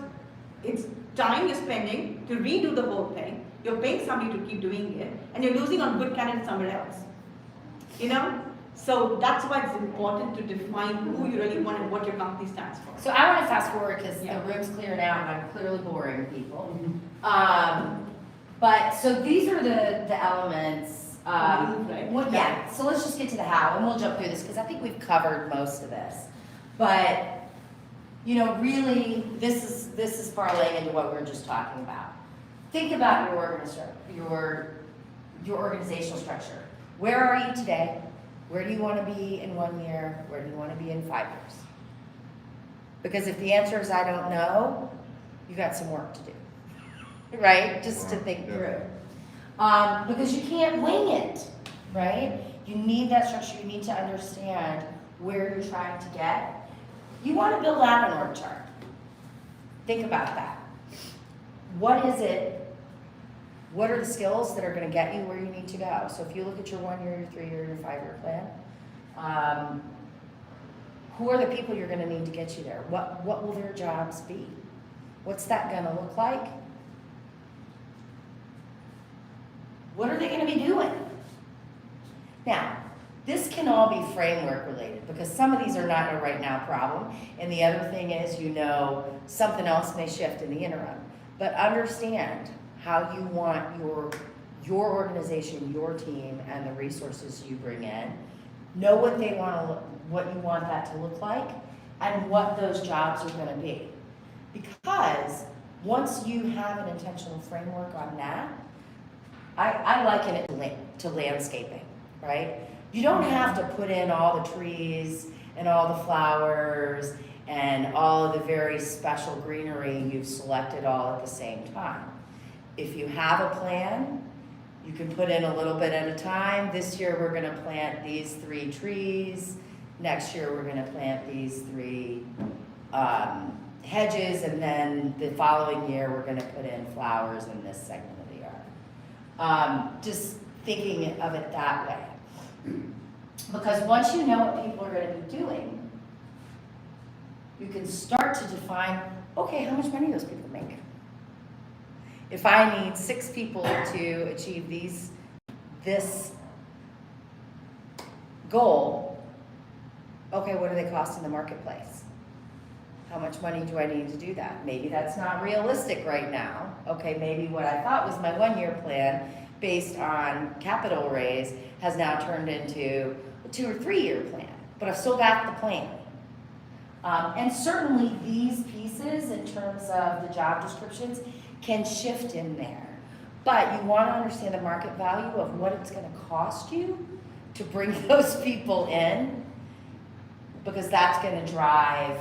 it's time you're spending to redo the whole thing. You're paying somebody to keep doing it, and you're losing on good candidates somewhere else. You know? So that's why it's important to define who you really want and what your company stands for. So I want to fast forward because Yeah. the room's clearing out and I'm clearly boring people. But so these are the elements. Right? Well, yeah. So let's just get to the how, and we'll jump through this because I think we've covered most of this. But you know, really, this is parlaying into what we were just talking about. Think about your organizational structure. Where are you today? Where do you want to be in 1 year? Where do you want to be in 5 years? Because if the answer is I don't know, you got some work to do, right? Just to think through. Because you can't wing it, right? You need that structure. You need to understand where you're trying to get. You want to build out an org chart. Think about that. What is it? What are the skills that are going to get you where you need to go? So if you look at your 1 year, your 3 year, your 5 year plan, who are the people you're going to need to get you there? What will their jobs be? What's that going to look like? What are they going to be doing? Now, this can all be framework related because some of these are not a right now problem. And the other thing is, you know, something else may shift in the interim. But understand how you want your organization, your team, and the resources you bring in. Know what they want to what you want that to look like, and what those jobs are going to be. Because once you have an intentional framework on that, I liken it to landscaping, right? You don't have to put in all the trees and all the flowers and all of the very special greenery you've selected all at the same time. If you have a plan, you can put in a little bit at a time. This year we're going to plant these 3 trees. Next year we're going to plant these 3 hedges, and then the following year we're going to put in flowers in this segment of the yard. Just thinking of it that way. Because once you know what people are going to be doing, you can start to define, okay, how much money those people make. If I need 6 people to achieve this goal, okay, what do they cost in the marketplace? How much money do I need to do that? Maybe that's not realistic right now. Okay, maybe what I thought was my 1 year plan based on capital raise has now turned into a 2 or 3 year plan, but I've still got the plan. And certainly these pieces in terms of the job descriptions can shift in there. But you want to understand the market value of what it's going to cost you to bring those people in, because that's going to drive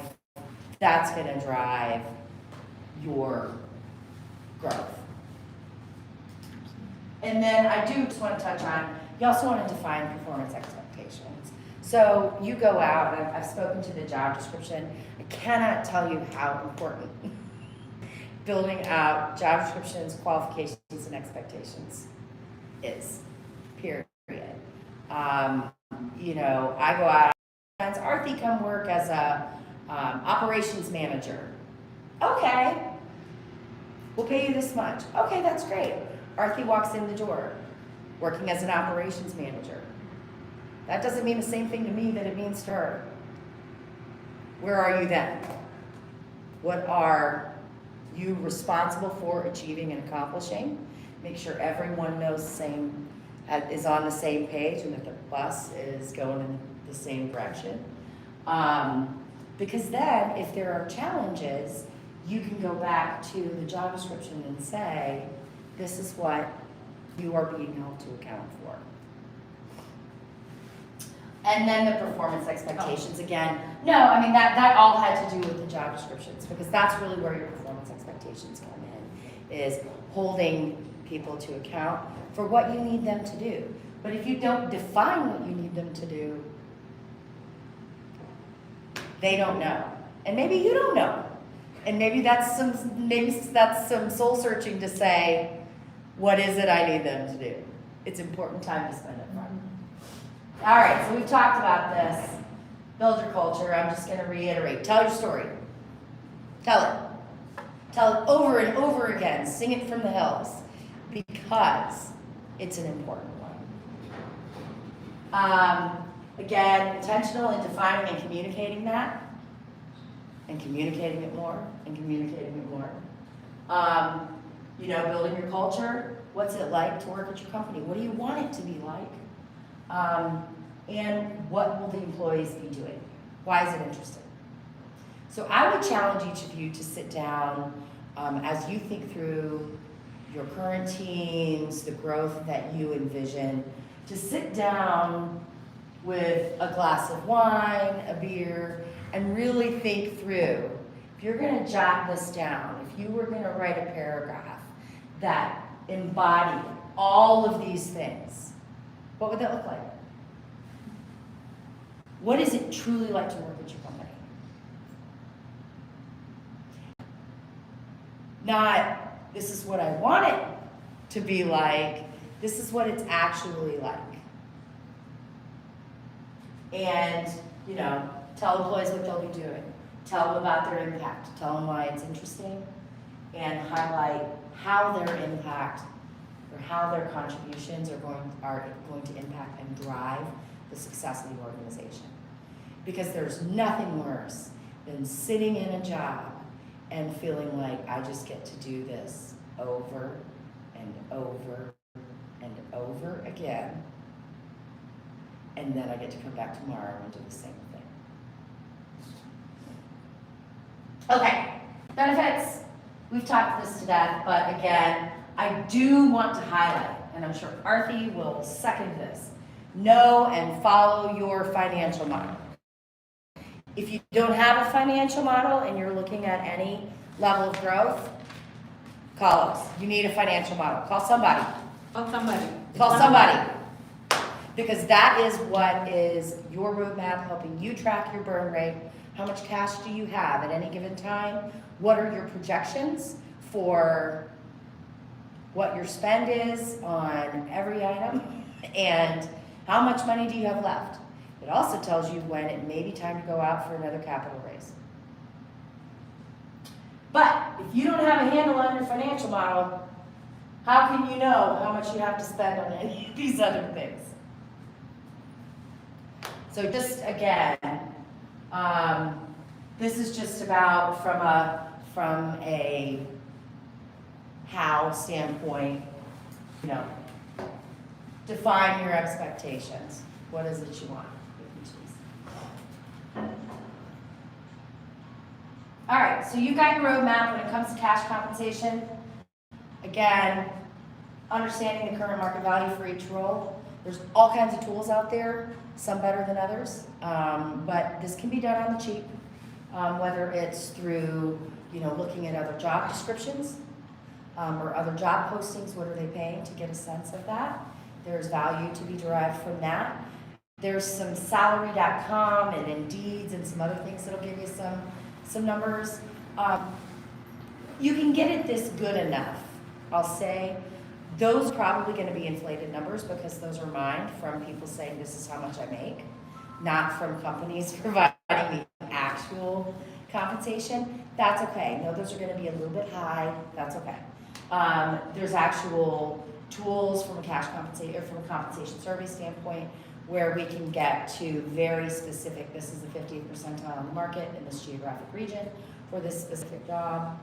your growth. And then I do just want to touch on, you also want to define performance expectations. So you go out, and I've spoken to the job description. I cannot tell you how important building out job descriptions, qualifications, and expectations is, period. You know, I go out, Arthi come work as a operations manager. Okay, we'll pay you this much. Okay, that's great. Arthi walks in the door, working as an operations manager. That doesn't mean the same thing to me that it means to her. Where are you then? What are you responsible for achieving and accomplishing? Make sure everyone knows is on the same page and that the bus is going in the same direction. Because then, if there are challenges, you can go back to the job description and say, this is what you are being held to account for. And then the performance expectations again. No, I mean, that all had to do with the job descriptions, because that's really where your performance expectations come in, is holding people to account for what you need them to do. But if you don't define what you need them to do, they don't know. And maybe you don't know. And maybe that's some soul searching to say, what is it I need them to do? It's important time to spend up front. All right, so we've talked about this. Build your culture. I'm just going to reiterate. Tell your story. Tell it. Tell it over and over again. Sing it from the hills, because it's an important one. Again, intentional in defining and communicating that, and communicating it more, and communicating it more. You know, building your culture. What's it like to work at your company? What do you want it to be like? And what will the employees be doing? Why is it interesting? So I would challenge each of you to sit down as you think through your current teams, the growth that you envision, to sit down with a glass of wine, a beer, and really think through. If you're going to jot this down, if you were going to write a paragraph that embodied all of these things, what would that look like? What is it truly like to work at your company? Not, this is what I want it to be like, this is what it's actually like. And, you know, tell employees what they'll be doing. Tell them about their impact. Tell them why it's interesting. And highlight how their impact or how their contributions are going to impact and drive the success of the organization. Because there's nothing worse than sitting in a job and feeling like I just get to do this over and over and over again, and then I get to come back tomorrow and do the same thing. Okay, benefits. We've talked this to death, but again, I do want to highlight, and I'm sure Arthi will second this, know and follow your financial model. If you don't have a financial model and you're looking at any level of growth, call us. You need a financial model. Call somebody. Call somebody. Because that is what is your roadmap, helping you track your burn rate. How much cash do you have at any given time? What are your projections for what your spend is on every item? And how much money do you have left? It also tells you when it may be time to go out for another capital raise. But if you don't have a handle on your financial model, how can you know how much you have to spend on any of these other things? So just again, this is just about from a how standpoint, you know, define your expectations. What is it you want? All right, so you've got your roadmap when it comes to cash compensation. Again, understanding the current market value for each role. There's all kinds of tools out there, some better than others, but this can be done on the cheap, whether it's through, you know, looking at other job descriptions or other job postings. What are they paying, to get a sense of that? There's value to be derived from that. There's some salary.com and Indeeds and some other things that'll give you some numbers. you can get it this good enough, I'll say. Those are probably gonna be inflated numbers because those are mine from people saying this is how much I make, not from companies providing me actual compensation. That's okay. No, those are gonna be a little bit high, that's okay. There's actual tools from a compensation survey standpoint where we can get to very specific, this is the 50th percentile in the market in this geographic region for this specific job,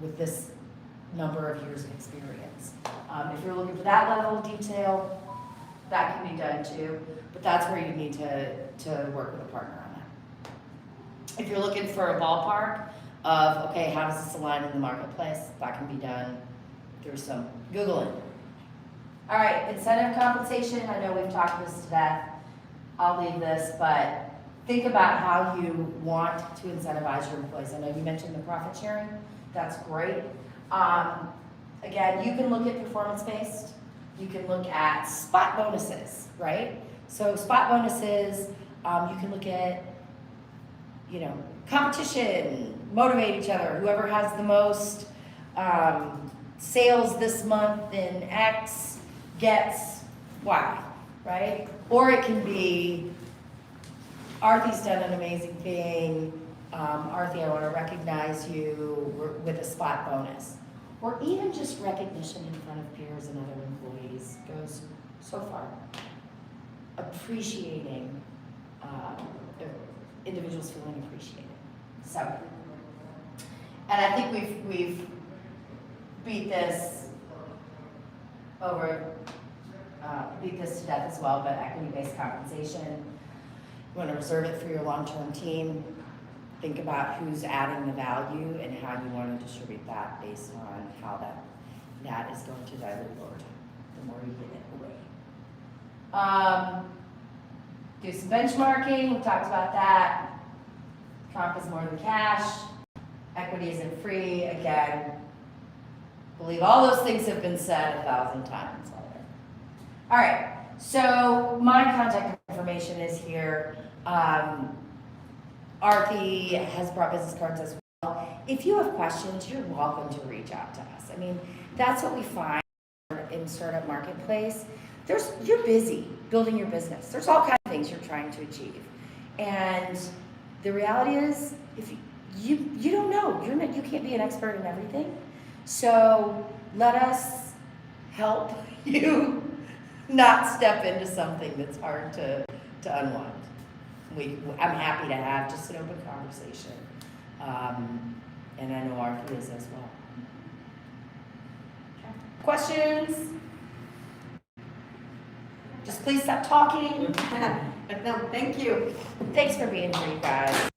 with this number of years of experience. If you're looking for that level of detail, that can be done too, but that's where you need to work with a partner on that. If you're looking for a ballpark of, okay, how does this align in the marketplace, that can be done through some Googling. All right, incentive compensation, I know we've talked this to death. I'll leave this, but think about how you want to incentivize your employees. I know you mentioned the profit sharing, that's great. Again, you can look at performance-based, you can look at spot bonuses, right? So spot bonuses, you can look at, you know, competition, motivate each other, whoever has the most sales this month in X gets Y, right? Or it can be, Arthy's done an amazing thing, Arthy, I want to recognize you with a spot bonus. Or even just recognition in front of peers and other employees goes so far. Appreciating, individuals feeling appreciated. So, and I think we've beat this to death as well, but equity-based compensation, you want to reserve it for your long-term team. Think about who's adding the value and how you want to distribute that based on how that is going to dilute over time, the more you give it away. Do some benchmarking, we talked about that. Comp is more than cash. Equity isn't free. Again, I believe all those things have been said 1,000 times already. All right, so my contact information is here. Arthy has brought business cards as well. If you have questions, you're welcome to reach out to us. I mean, that's what we find in startup marketplace. You're busy building your business. There's all kinds of things you're trying to achieve. And the reality is, if you don't know, you can't be an expert in everything. So let us help you not step into something that's hard to unwind. I'm happy to have just an open conversation. And I know Arthy is as well. Okay. Questions? Just please stop talking. No, thank you. Thanks for being here, you guys.